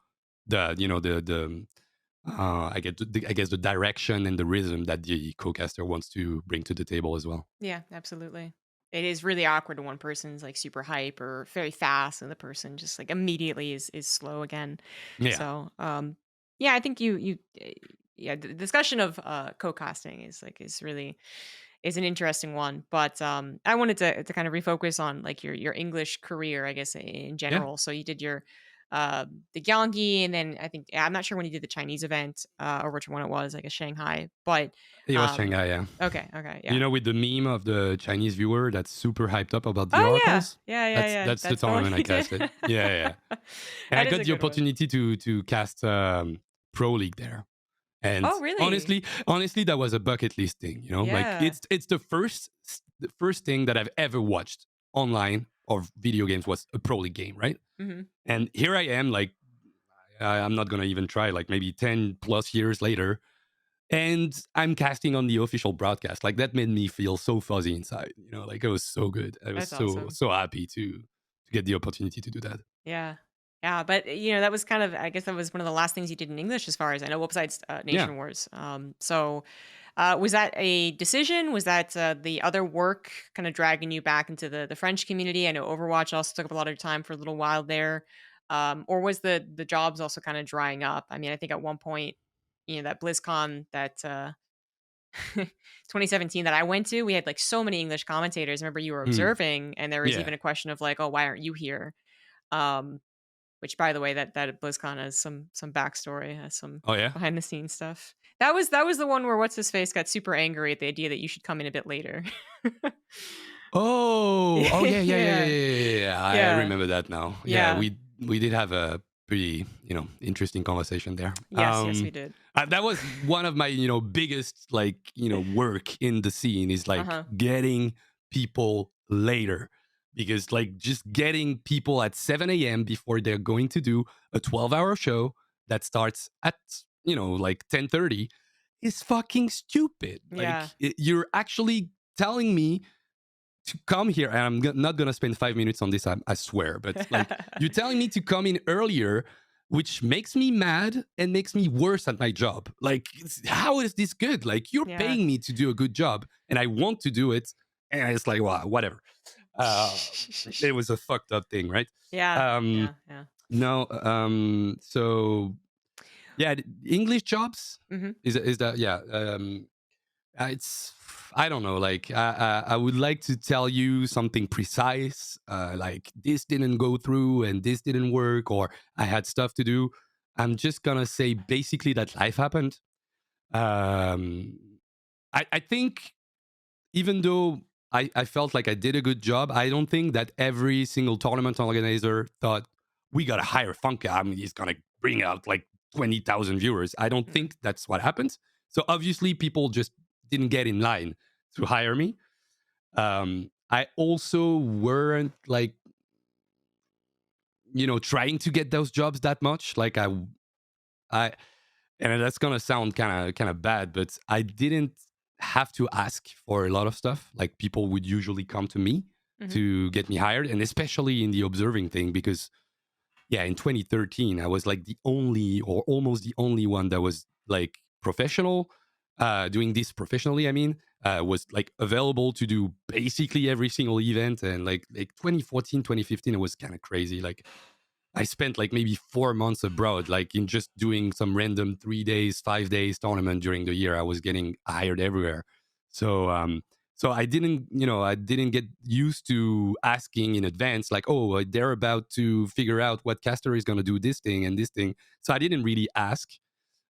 the the I guess the direction and the rhythm that the co-caster wants to bring to the table as well. Yeah, absolutely. It is really awkward when one person's like super hype or very fast and the person just like immediately is slow again. Yeah, So, yeah, I think yeah, the discussion of co-casting is really is an interesting one, but I wanted to kind of refocus on like your English career, I guess in yeah, general. So you did your the Gyeonggi, and then I think I'm not sure when you did the Chinese event or which one it was, I guess Shanghai, but it was Shanghai. Yeah, okay, yeah. with the meme of the Chinese viewer that's super hyped up about the Oh, yeah. oracles. Yeah, yeah, yeah. That's the That's the one tournament I you did. casted. Yeah, yeah, yeah. And I That is got a the good one. opportunity to cast pro league there. And Oh, really? honestly, that was a bucket list thing, you know. Like Yeah. it's the first thing that I've ever watched online or video games was a pro league game, right? Mhm. And here I am, like I'm not gonna even try, like maybe 10 plus years later, and I'm casting on the official broadcast. Like that made me feel so fuzzy inside, you know. Like it was so good. I was That's so awesome. so happy to get the opportunity to do that. Yeah. Yeah, but, that was kind of I guess that was one of the last things you did in English as far as I know, well, besides, Yeah. Nation Wars. Was that a decision? Was that, the other work kinda dragging you back into the French community? I know Overwatch also took up a lot of your time for a little while there. Or was the jobs also kinda drying up? I mean, I think at one point, that BlizzCon that, 2017 that I went to, we had, like, so many English commentators. I remember you were Mm. observing, and there was Yeah. even a question of like, "Oh, why aren't you here?" Um which, by the way, that BlizzCon has some backstory, has some Oh yeah. behind the scenes stuff. That was the one where what's his face got super angry at the idea that you should come in a bit later. Oh, yeah, yeah, yeah, yeah, Yeah, yeah, yeah, yeah. I yeah, remember that now. Yeah, yeah. we did have a pretty, interesting conversation there. Yes, yes, we did. That was one of my, biggest, like, work in the scene is like Uh-huh. getting people later, because like just getting people at 7 a.m. before they're going to do a 12-hour show that starts at, like 10:30 is fucking stupid. Like Yeah. you're actually telling me to come here, and I'm not gonna spend 5 minutes on this, I swear, but like you're telling me to come in earlier, which makes me mad and makes me worse at my job. Like how is this good? Like you're Yeah. paying me to do a good job and I want to do it, and it's like, well, whatever. uh it was a fucked up thing, right? Yeah, um yeah, yeah. no so yeah, English jobs Mhm, is that, yeah. It's, I don't know. Like I would like to tell you something precise, like this didn't go through and this didn't work, or I had stuff to do. I'm just gonna say basically that life happened. Um, I think even though I felt like I did a good job, I don't think that every single tournament organizer thought we gotta hire FunKa. I mean, he's gonna bring out like 20,000 viewers. I don't mhm. think that's what happened. So obviously, people just didn't get in line to hire me. I also weren't like, trying to get those jobs that much. Like I, and that's gonna sound kind of bad, but I didn't have to ask for a lot of stuff. Like people would usually come to me Mhm. to get me hired, and especially in the observing thing, because yeah, in 2013 I was like the only or almost the only one that was like professional, doing this professionally. I mean, was like available to do basically every single event, and like 2014, 2015, it was kind of crazy. Like I spent like maybe 4 months abroad, like in just doing some random 3 days, 5 days tournament during the year. I was getting hired everywhere. So I didn't get used to asking in advance, like, oh, they're about to figure out what caster is going to do this thing and this thing. So I didn't really ask.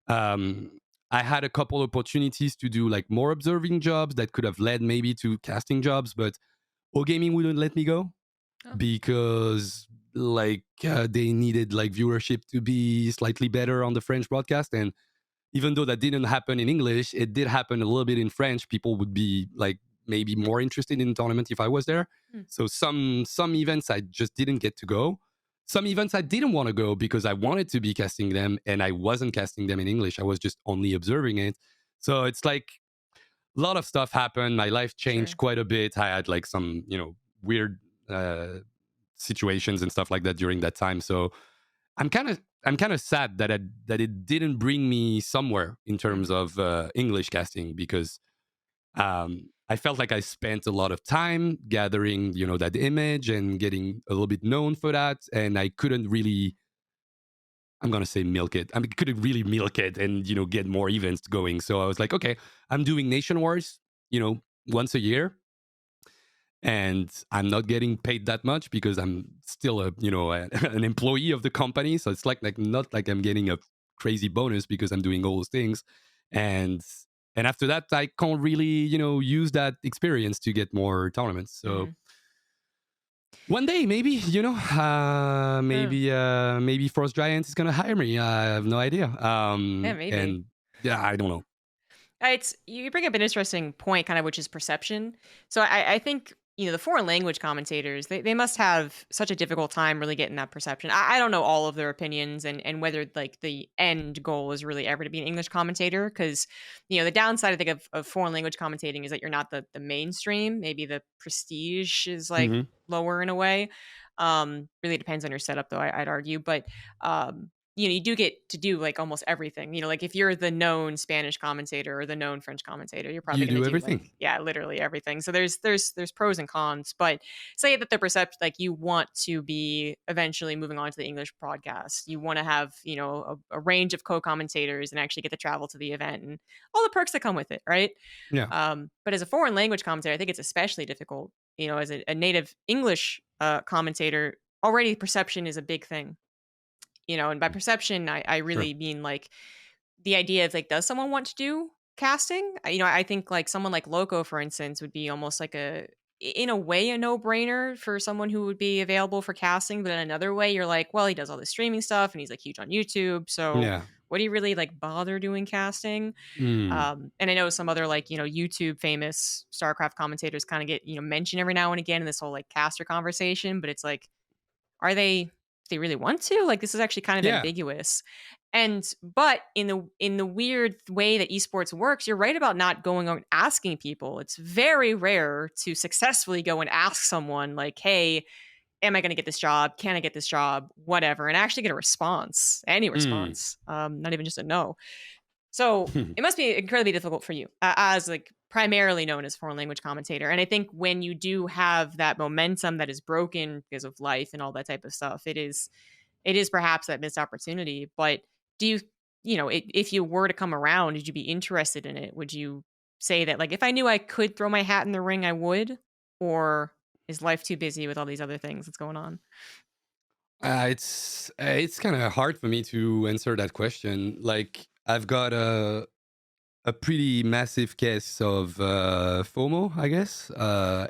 Um, I had a couple opportunities to do like more observing jobs that could have led maybe to casting jobs, but O Gaming wouldn't let me go Oh, because like they needed like viewership to be slightly better on the French broadcast. And even though that didn't happen in English, it did happen a little bit in French. People would be like maybe more interested in the tournament if I was there. hmm, So some events I just didn't get to go. Some events I didn't want to go because I wanted to be casting them and I wasn't casting them in English. I was just only observing it. So it's like a lot of stuff happened. My life changed sure. quite a bit. I had like some, weird situations and stuff like that during that time. So I'm kind of sad that it didn't bring me somewhere in terms Mhm, of English casting, because I felt like I spent a lot of time gathering, that image and getting a little bit known for that, and I couldn't really. I'm gonna say milk it. I mean, couldn't really milk it and get more events going. So I was like, okay, I'm doing Nation Wars, once a year, and I'm not getting paid that much because I'm still an employee of the company. So it's like not like I'm getting a crazy bonus because I'm doing all those things, and and after that I can't really use that experience to get more tournaments. So mhm. One day, maybe, Yeah, maybe Frost Giant is gonna hire me. I have no idea. yeah, maybe. And yeah, I don't know. It's you bring up an interesting point, kind of, which is perception. So I think the foreign language commentators they must have such a difficult time really getting that perception. I don't know all of their opinions and whether like the end goal is really ever to be an English commentator because the downside I think of foreign language commentating is that you're not the mainstream. Maybe the prestige is like Hmm. lower in a way. Really depends on your setup though. I'd argue, but you do get to do like almost everything. Like if you're the known Spanish commentator or the known French commentator, you're probably You going to do do everything. like literally everything. So there's pros and cons, but say that the perception like you want to be eventually moving on to the English broadcast. You want to have, a range of co-commentators and actually get to travel to the event and all the perks that come with it, right? Yeah, But as a foreign language commentator, I think it's especially difficult. As a native English commentator, already perception is a big thing. And by perception, I sure. really mean like the idea of like, does someone want to do casting? I think like someone like Loco, for instance, would be almost like in a way, a no brainer for someone who would be available for casting. But in another way, you're like, well, he does all this streaming stuff and he's like huge on YouTube. So Yeah. would he really like bother doing casting? Mm. And I know some other like, YouTube famous StarCraft commentators kind of get, mentioned every now and again in this whole like caster conversation, but it's like, are they really want to? Like this is actually kind of Yeah. ambiguous. And but in the weird way that esports works, you're right about not going and asking people. It's very rare to successfully go and ask someone like, "Hey, am I going to get this job? Can I get this job? Whatever," and actually get a response, any Mm. response, not even just a no. So it must be incredibly difficult for you as like primarily known as foreign language commentator. And I think when you do have that momentum that is broken because of life and all that type of stuff, it is perhaps that missed opportunity. But do you, if you were to come around, would you be interested in it? Would you say that like if I knew I could throw my hat in the ring, I would, or is life too busy with all these other things that's going on? It's kind of hard for me to answer that question. Like I've got a pretty massive case of FOMO, I guess.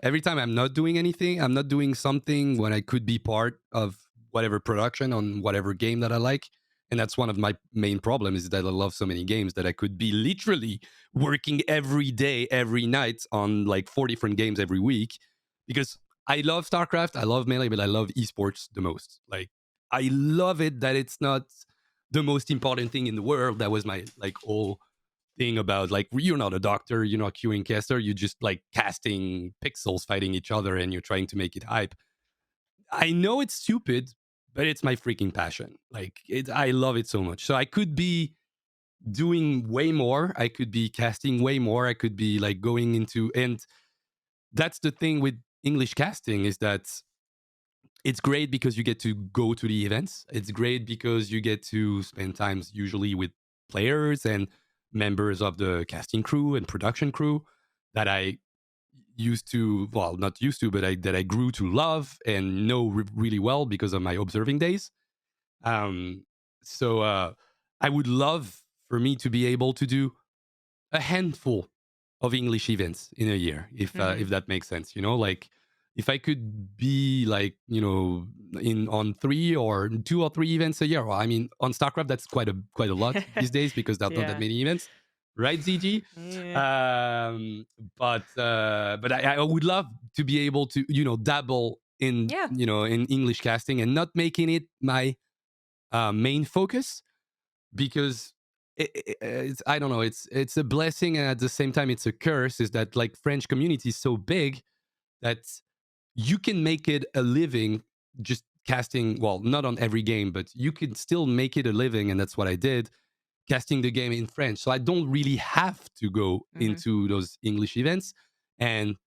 Every time I'm not doing anything, I'm not doing something when I could be part of whatever production on whatever game that I like. And that's one of my main problems is that I love so many games that I could be literally working every day, every night on like 4 different games every week. Because I love StarCraft, I love Melee, but I love esports the most. Like I love it that it's not the most important thing in the world. That was my like whole thing about like you're not a doctor, you're not queuing caster, you're just like casting pixels fighting each other and you're trying to make it hype. I know it's stupid, but it's my freaking passion. Like I love it so much. So I could be doing way more. I could be casting way more. I could be like going into and that's the thing with English casting is that it's great because you get to go to the events. It's great because you get to spend times usually with players and members of the casting crew and production crew that I used to, well, not used to, but that I grew to love and know really well because of my observing days. Um, so I would love for me to be able to do a handful of English events in a year, Hmm. if that makes sense. Like if I could be like in on 2 or 3 events a year. Well, I mean, on StarCraft that's quite a lot these days because there's not that Yeah. many events, right, ZG? Yeah. But I would love to be able to dabble in Yeah. in English casting and not making it my main focus because it's I don't know, it's a blessing and at the same time it's a curse is that like French community is so big that you can make it a living just casting, well, not on every game, but you can still make it a living, and that's what I did, casting the game in French. So I don't really have to go Hmm. into those English events. And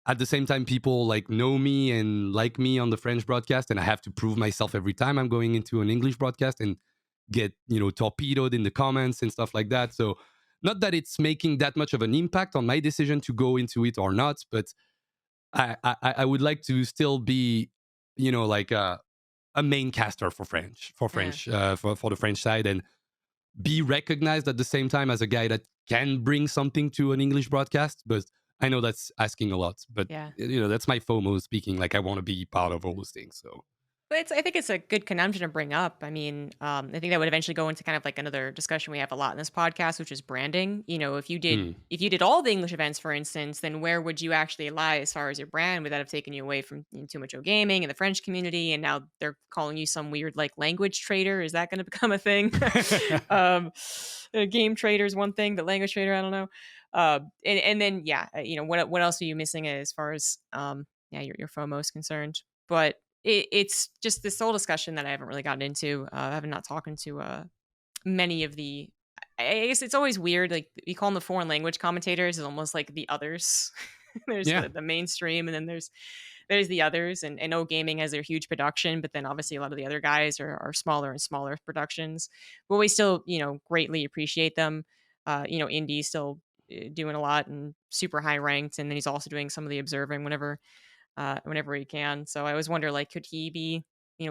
at the same time, people like know me and like me on the French broadcast, and I have to prove myself every time I'm going into an English broadcast and get torpedoed in the comments and stuff like that. So not that it's making that much of an impact on my decision to go into it or not, but I would like to still be like a main caster for Yeah. for the French side and be recognized at the same time as a guy that can bring something to an English broadcast, but I know that's asking a lot, but Yeah. that's my FOMO speaking. Like I want to be part of all those things. So But I think it's a good conundrum to bring up. I mean, I think that would eventually go into kind of like another discussion we have a lot in this podcast, which is branding. hmm. If you did all the English events, for instance, then where would you actually lie as far as your brand? Would that have taken you away from too much of gaming and the French community? And now they're calling you some weird like language trader. Is that going to become a thing? um, game trader is one thing, but language trader, I don't know. And then yeah, what else are you missing as far as yeah your FOMO is concerned? But it's just this whole discussion that I haven't really gotten into. I have not talking to many of the. I guess it's always weird. Like you call them the foreign language commentators, is almost like the others. There's Yeah, the mainstream, and then there's the others. And no gaming has their huge production, but then obviously a lot of the other guys are smaller and smaller productions. But we still greatly appreciate them. Indie's still doing a lot and super high ranked, and then he's also doing some of the observing whenever he can. So I always wonder, like, could he be,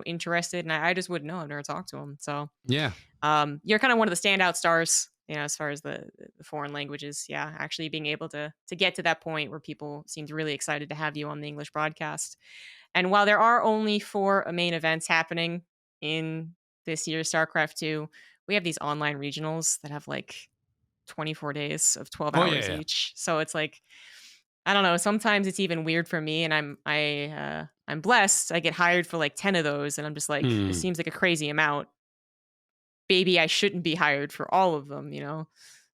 interested? And I just wouldn't know. I've never talked to him. So yeah, you're kind of one of the standout stars, as far as the foreign languages. Yeah, actually being able to get to that point where people seemed really excited to have you on the English broadcast. And while there are only 4 main events happening in this year's StarCraft 2, we have these online regionals that have like 24 days of 12 oh yeah, hours yeah. each. So it's like I don't know, sometimes it's even weird for me and I'm blessed. I get hired for like 10 of those and I'm just like, this Hmm. seems like a crazy amount. Maybe I shouldn't be hired for all of them,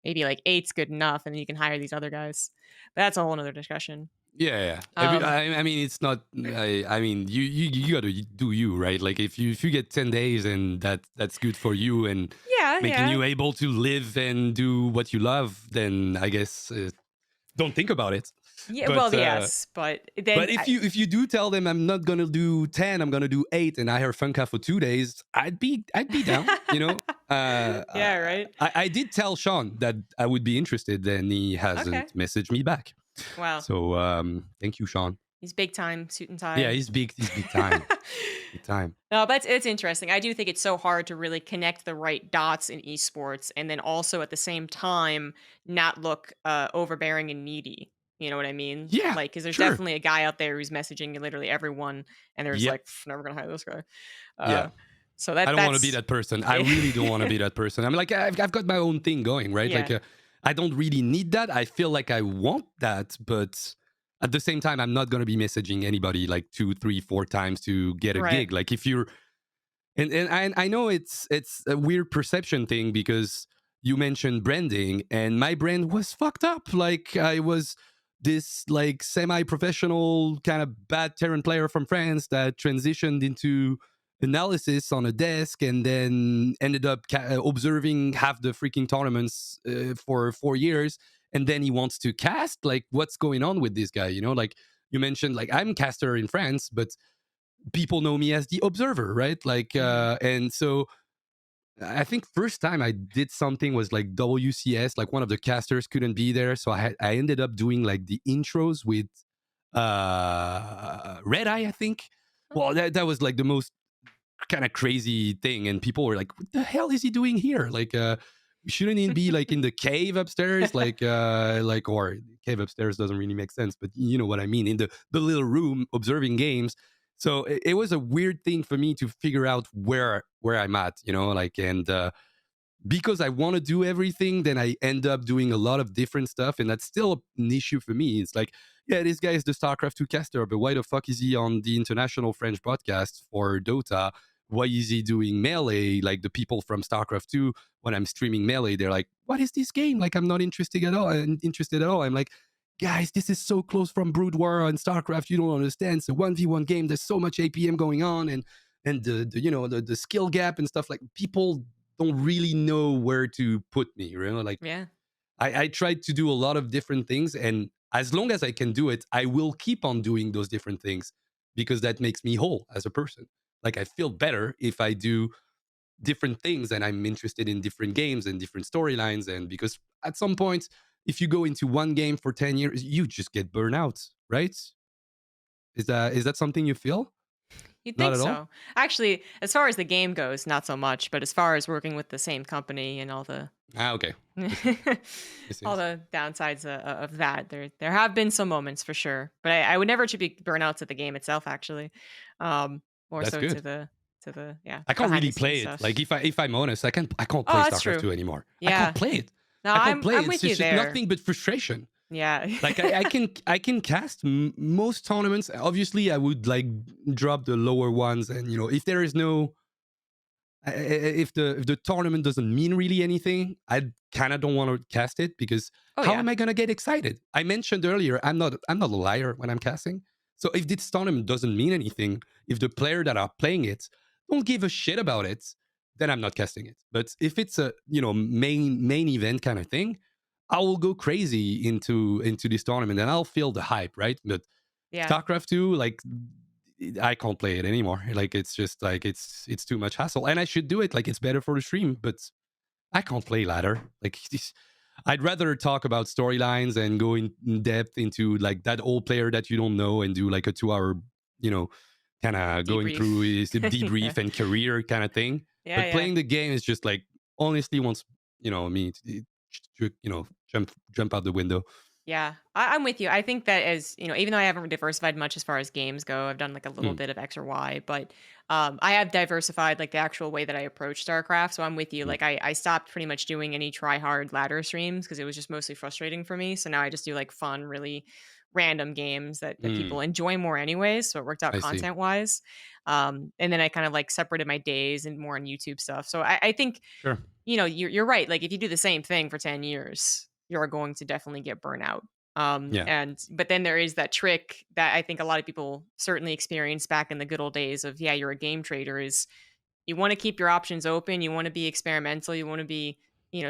Maybe like 8's good enough and then you can hire these other guys. But that's a whole nother discussion. Yeah, yeah. Um I mean, it's not. I mean, you got to do you, right? Like if you get 10 days and that's good for you and yeah, making yeah. you able to live and do what you love, then I guess don't think about it. Yeah, But well, yes, but then if you do tell them I'm not gonna do 10, I'm gonna do 8, and I heard FunKa for 2 days, I'd be down. yeah, right? I did tell Sean that I would be interested, and he Okay. hasn't messaged me back. Wow. So thank you, Sean. He's big time suit and Yeah, tie. he's big. He's big time. Big time. No, but it's interesting. I do think it's so hard to really connect the right dots in esports and then also at the same time not look overbearing and needy. You know what I mean? Yeah, Like, because there's sure. definitely a guy out there who's messaging literally everyone, and there's Yep. like, never gonna hire this guy. Yeah. Uh, so I don't want to be that's that person. I really don't want to be that person. I'm like, I've got my own thing going, right? Like, yeah, I don't really need that. I feel like I want that, but at the same time, I'm not going to be messaging anybody like 2, 3, 4 times to get a right. gig. Like, if you're, and I know it's a weird perception thing because you mentioned branding, and my brand was fucked up. Like, I was this like semi-professional kind of bad Terran player from France that transitioned into analysis on a desk and then ended up observing half the freaking tournaments for 4 years, and then he wants to cast. Like, what's going on with this guy? Like you mentioned, like I'm caster in France, but people know me as the observer, right? Like Hmm. and so I think first time I did something was like WCS, like one of the casters couldn't be there, so I ended up doing like the intros with Red Eye, I think. Well, that was like the most kind of crazy thing, and people were like, what the hell is he doing here? Like shouldn't he be like in the cave upstairs, like or cave upstairs doesn't really make sense, but you know what I mean, in the little room observing games. So it was a weird thing for me to figure out where I'm at, like, and because I want to do everything, then I end up doing a lot of different stuff, and that's still an issue for me. It's like, yeah, this guy is the StarCraft 2 caster, but why the fuck is he on the international French broadcast for Dota? Why is he doing Melee? Like the people from StarCraft 2, when I'm streaming Melee, they're like, what is this game? Like, I'm not interested at all. I'm like, guys, this is so close from Brood War and StarCraft, you don't understand. It's a 1v1 game. There's so much APM going on, and the skill gap and stuff. Like, people don't really know where to put me, like Yeah. I tried to do a lot of different things, and as long as I can do it, I will keep on doing those different things because that makes me whole as a person. Like, I feel better if I do different things and I'm interested in different games and different storylines. And because at some point, if you go into one game for 10 years, you just get burnt out, right? Is that something you feel? You'd Not think at all. so. Actually, as far as the game goes, not so much, but as far as working with the same company and all the Ah, okay. I see. I see. I all see. the downsides of that, there have been some moments for sure, but I would never attribute burnout to the game itself. Actually, more That's so good. to the yeah I can't behind really the scenes play it. Like stuff. if I'm honest, I can't Oh, play that's StarCraft true. 2 anymore. I can't Yeah. play it. No, I can't play I'm it. with It's you just there. nothing but frustration. Yeah. Like I can cast most tournaments. Obviously, I would like drop the lower ones, and if there is no if the tournament doesn't mean really anything, I kind of don't want to cast it because Oh how yeah. am I gonna get excited? I mentioned earlier, I'm not a liar when I'm casting. So if this tournament doesn't mean anything, if the player that are playing it don't give a shit about it, then I'm not casting it. But if it's a main event kind of thing, I will go crazy into this tournament and I'll feel the hype, right? But Yeah. StarCraft 2, like I can't play it anymore. Like it's just like it's too much hassle. And I should do it. Like it's better for the stream, but I can't play ladder. Like I'd rather talk about storylines and go in depth into like that old player that you don't know and do like a 2 hour, you know, kind of going through Debrief. his Yeah. debrief and career kind of thing. Yeah. But Yeah. playing the game is just like honestly wants me to jump out the window. Yeah, I'm with you. I think that as even though I haven't diversified much as far as games go, I've done like a little Mm, bit of X or Y, but I have diversified like the actual way that I approach StarCraft. So I'm with you. mm, Like I stopped pretty much doing any try hard ladder streams because it was just mostly frustrating for me. So now I just do like fun, really random games that mm, people enjoy more anyways. So it worked out I see. content wise. And then I kind of like separated my days and more on YouTube stuff. So I think Sure. you're right. Like if you do the same thing for 10 years, you're going to definitely get burnout. Yeah. But then there is that trick that I think a lot of people certainly experienced back in the good old days of, yeah, you're a game trader is you want to keep your options open. You want to be experimental. You want to be,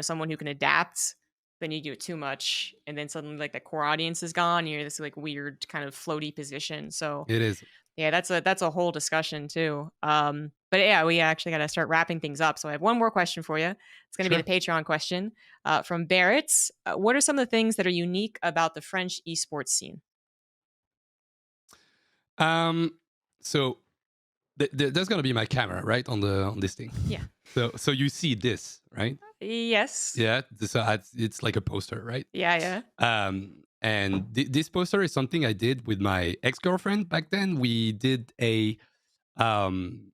someone who can adapt. Then you do it too much. And then suddenly like the core audience is gone. You're in this like weird kind of floaty position. So It is. yeah, that's a whole discussion too. But yeah, we actually got to start wrapping things up. So I have one more question for you. It's going to be the Sure. Patreon question from Barrett. What are some of the things that are unique about the French esports scene? So there's gonna be my camera right on this thing. Yeah. So you see this right? Yes. Yeah. So it's like a poster, right? Yeah. Yeah. And this poster is something I did with my ex girlfriend back then. We did a um.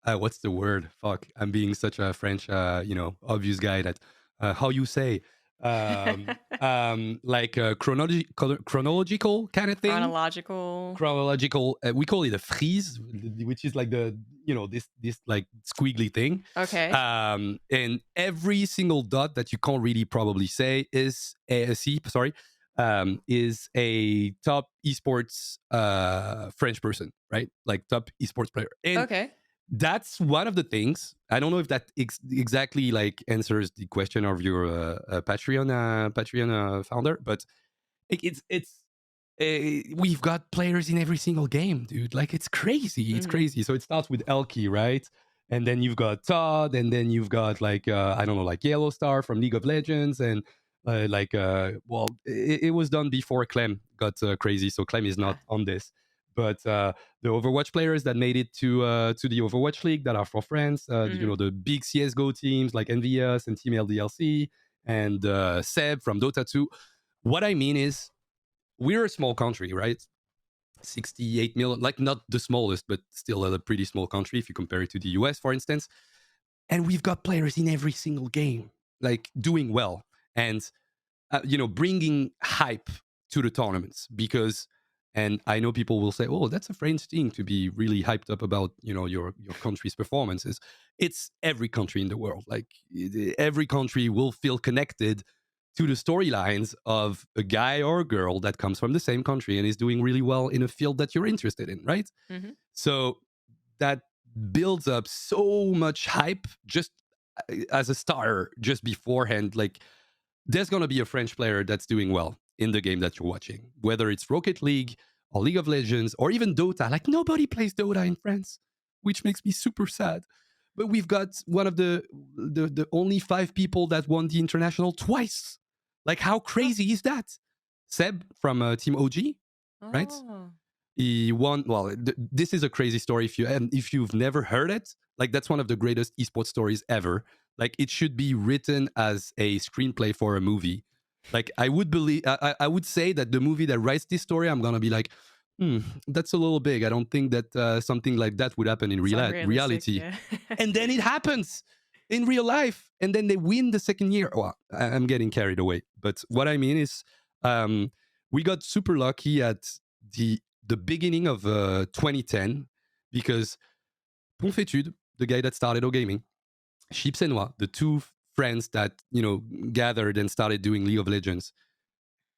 What's the word? Fuck! I'm being such a French, obvious guy that how you say like a chronological kind of thing, Chronological. chronological. We call it a frise, which is like the this like squiggly thing. Okay. And every single dot that you can't really probably say is a C. Sorry, is a top esports French person, right? Like top esports player, and Okay. that's one of the things. I don't know if that exactly like answers the question of your Patreon founder, but we've got players in every single game, dude. Like it's crazy. It's Hmm. crazy. So it starts with Elky, right? And then you've got Todd, and then you've got like I don't know, like Yellow Star from League of Legends, and well, it was done before Clem got crazy, so Clem is not Ah. on this. But the Overwatch players that made it to the Overwatch League that are for France, Hmm. the big CS:GO teams like Envious and Team LDLC and Seb from Dota 2. What I mean is we're a small country, right? 68 million, like not the smallest, but still a pretty small country if you compare it to the US, for instance. And we've got players in every single game, like doing well and, bringing hype to the tournaments because, and I know people will say, oh, that's a French thing to be really hyped up about, your country's performances. It's every country in the world. Like every country will feel connected to the storylines of a guy or a girl that comes from the same country and is doing really well in a field that you're interested in, right? Hmm. So that builds up so much hype just as a starter just beforehand. Like there's going to be a French player that's doing well in the game that you're watching, whether it's Rocket League or League of Legends or even Dota. Like nobody plays Dota in France, which makes me super sad. But we've got one of the only 5 people that won the international twice. Like how Oh. crazy is that? Seb from Team OG, right? Oh. He won. Well, this is a crazy story. If you've never heard it, like that's one of the greatest esports stories ever. Like it should be written as a screenplay for a movie. Like I would believe, I would say that the movie that writes this story, I'm gonna be like, that's a little big. I don't think that something like that would happen in It's unrealistic, reality. yeah. And then it happens in real life, and then they win the second year. Well, I'm getting carried away, but what I mean is, um, we got super lucky at the beginning of 2010 because Ponfetude, the guy that started O Gaming, Chips and Noir, the two friends that gathered and started doing League of Legends,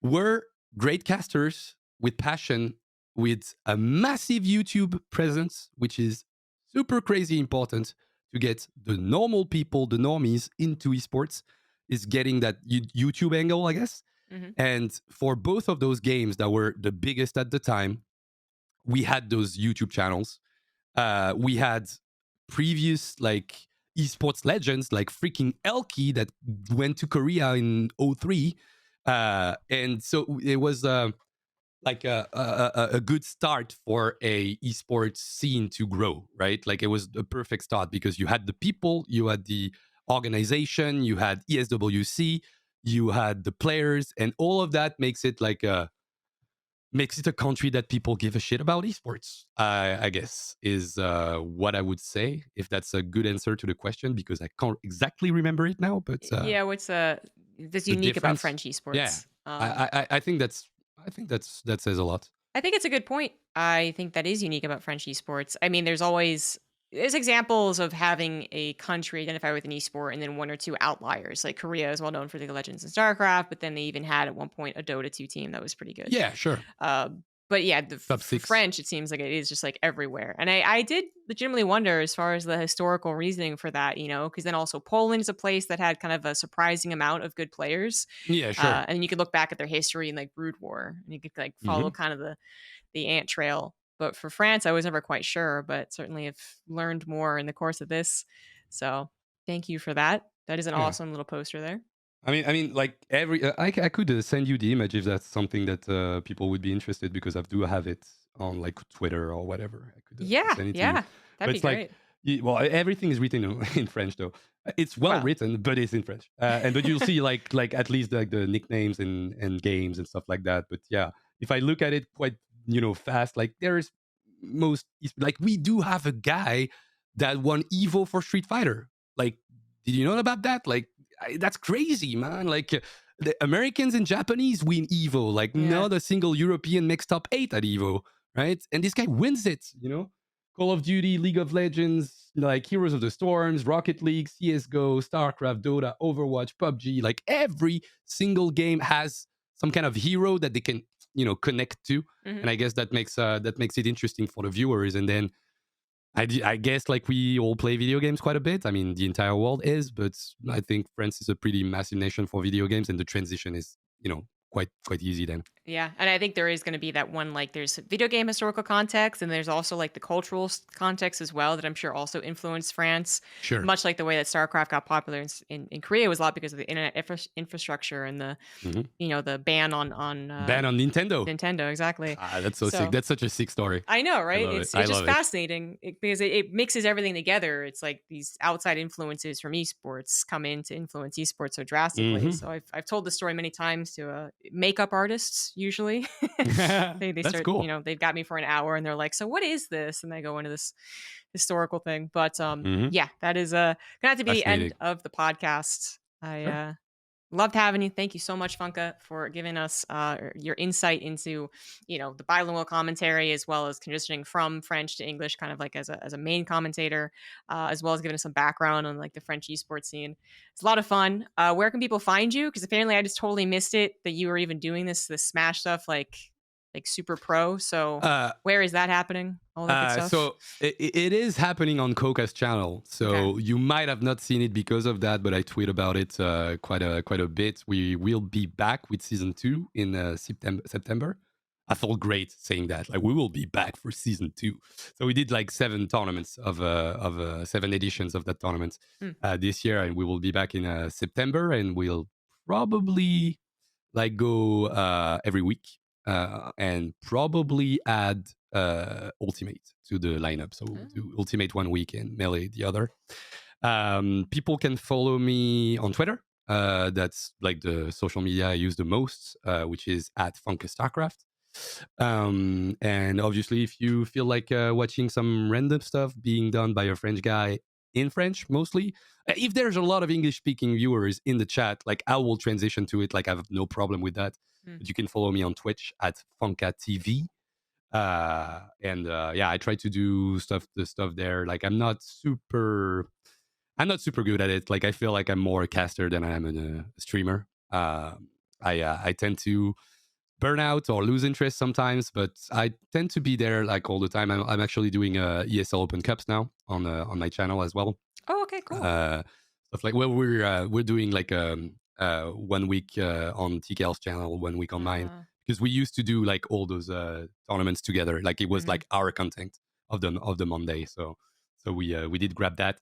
were great casters with passion, with a massive YouTube presence, which is super crazy important to get the normal people, the normies, into esports, is getting that YouTube angle, I guess. Mhm. And for both of those games that were the biggest at the time, we had those YouTube channels. We had previous like esports legends like freaking Elky that went to Korea in '03. And so it was like a good start for a esports scene to grow, right? Like it was a perfect start because you had the people, you had the organization, you had ESWC, you had the players, and all of that makes it a country that people give a shit about esports. I guess is what I would say, if that's a good answer to the question, because I can't exactly remember it now. But Yeah, what's that's the unique about difference, French yeah, esports? I think that says a lot. I think it's a good point. I think that is unique about French esports. I mean, there's examples of having a country identify with an esport and then one or two outliers. Like Korea is well known for League of Legends and StarCraft, but then they even had at one point a Dota 2 team that was pretty good. Yeah, sure. Uh, but yeah, Top for six. French, it seems like it is just like everywhere. And I did legitimately wonder as far as the historical reasoning for that, because then also Poland is a place that had kind of a surprising amount of good players. Yeah, sure. And you could look back at their history and like Brood War, and you could like follow Hmm. kind of the ant trail. But for France, I was never quite sure, but certainly have learned more in the course of this. So thank you for that. That is an Yeah. awesome little poster there. I mean, like I could send you the image if that's something that people would be interested, because I do have it on like Twitter or whatever. I could Yeah, send it to you. yeah, that'd But be it's like, great. well, everything is written in French though. It's well Well, written, but it's in French. And but you'll see like at least like the nicknames and games and stuff like that. But yeah, if I look at it quite fast, like there's like we do have a guy that won Evo for Street Fighter. Like, did you know about that? Like, that's crazy, man. Like, the Americans and Japanese win Evo. Like, yeah. not a single European makes top 8 at Evo, right? And this guy wins it. Call of Duty, League of Legends, like Heroes of the Storms, Rocket League, CSGO, StarCraft, Dota, Overwatch, PUBG. Like, every single game has some kind of hero that they can, connect to. Mhm. And I guess that makes it interesting for the viewers. And then I guess like we all play video games quite a bit. I mean, the entire world is, but I think France is a pretty massive nation for video games, and the transition is, quite easy then. Yeah, and I think there is gonna be that one, like, there's video game historical context, and there's also, like, the cultural context as well that I'm sure also influenced France, Sure. much like the way that StarCraft got popular in Korea was a lot because of the internet infrastructure and Hmm. the ban on Ban on Nintendo. Nintendo, exactly. Ah, that's so sick. So That's such a sick story. I know, I right? love it. It's I it's just love it. fascinating because it mixes everything together. It's like these outside influences from esports come in to influence esports so drastically. Hmm. So I've told this story many times to makeup artists. Usually, they That's start cool. they've got me for an hour and they're like, so what is this? And they go into this historical thing. But Hmm. yeah, that is gonna have to be the end Fascinating. of the podcast. I Sure. loved having you. Thank you so much, FunKa, for giving us your insight into, the bilingual commentary as well as transitioning from French to English, kind of like as a main commentator, as well as giving us some background on like the French esports scene. It's a lot of fun. Where can people find you? Because apparently I just totally missed it that you were even doing this Smash stuff like super pro. So Uh, where is that happening? All that good stuff. so it is happening on Coca's channel. Okay. So you might have not seen it because of that, but I tweet about it quite a bit. We will be back with season 2 in September. I felt great saying that. Like, we will be back for season 2. So we did like 7 tournaments of 7 editions of that tournament Mm. this year, and we will be back in September, and we'll probably like go every week. and probably add Ultimate to the lineup. So we'll Oh. do Ultimate one week and Melee the other. People can follow me on Twitter. That's like the social media I use the most, which is at FunKa StarCraft. And obviously, if you feel like watching some random stuff being done by a French guy in French, mostly, if there's a lot of English speaking viewers in the chat, like I will transition to it. Like I have no problem with that. Mm. But you can follow me on Twitch at FunKa TV. And yeah, I try to do the stuff there. Like I'm not super good at it. Like I feel like I'm more a caster than I am a streamer. I tend to burn out or lose interest sometimes, but I tend to be there like all the time. I'm actually doing ESL Open Cups now on my channel as well. Oh, okay, cool. Stuff like we're doing like 1 week on TKL's channel, 1 week on mine, Uh, because we used to do like all those tournaments together. Like it was mhm. like our content of the Monday. So we did grab that.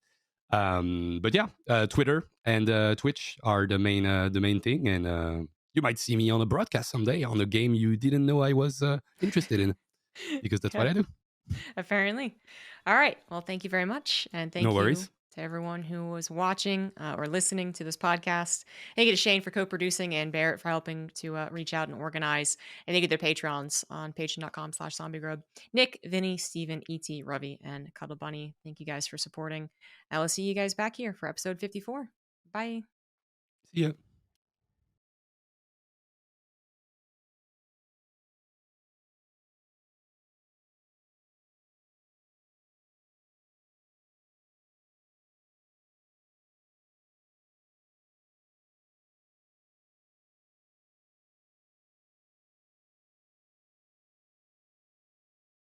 But yeah, Twitter and Twitch are the main thing, and you might see me on a broadcast someday on a game you didn't know I was interested in, because that's what Yeah, I do. apparently. All right. Well, thank you very much. And No thank you worries. to everyone who was watching or listening to this podcast. Thank you to Shayne for co producing and Barrett for helping to reach out and organize. And thank you to their patrons on patreon.com/ZombieGrub. Nick, Vinny, Steven, E.T., Ravi, and CuddleBunny. Thank you guys for supporting. I will see you guys back here for episode 54. Bye. See ya.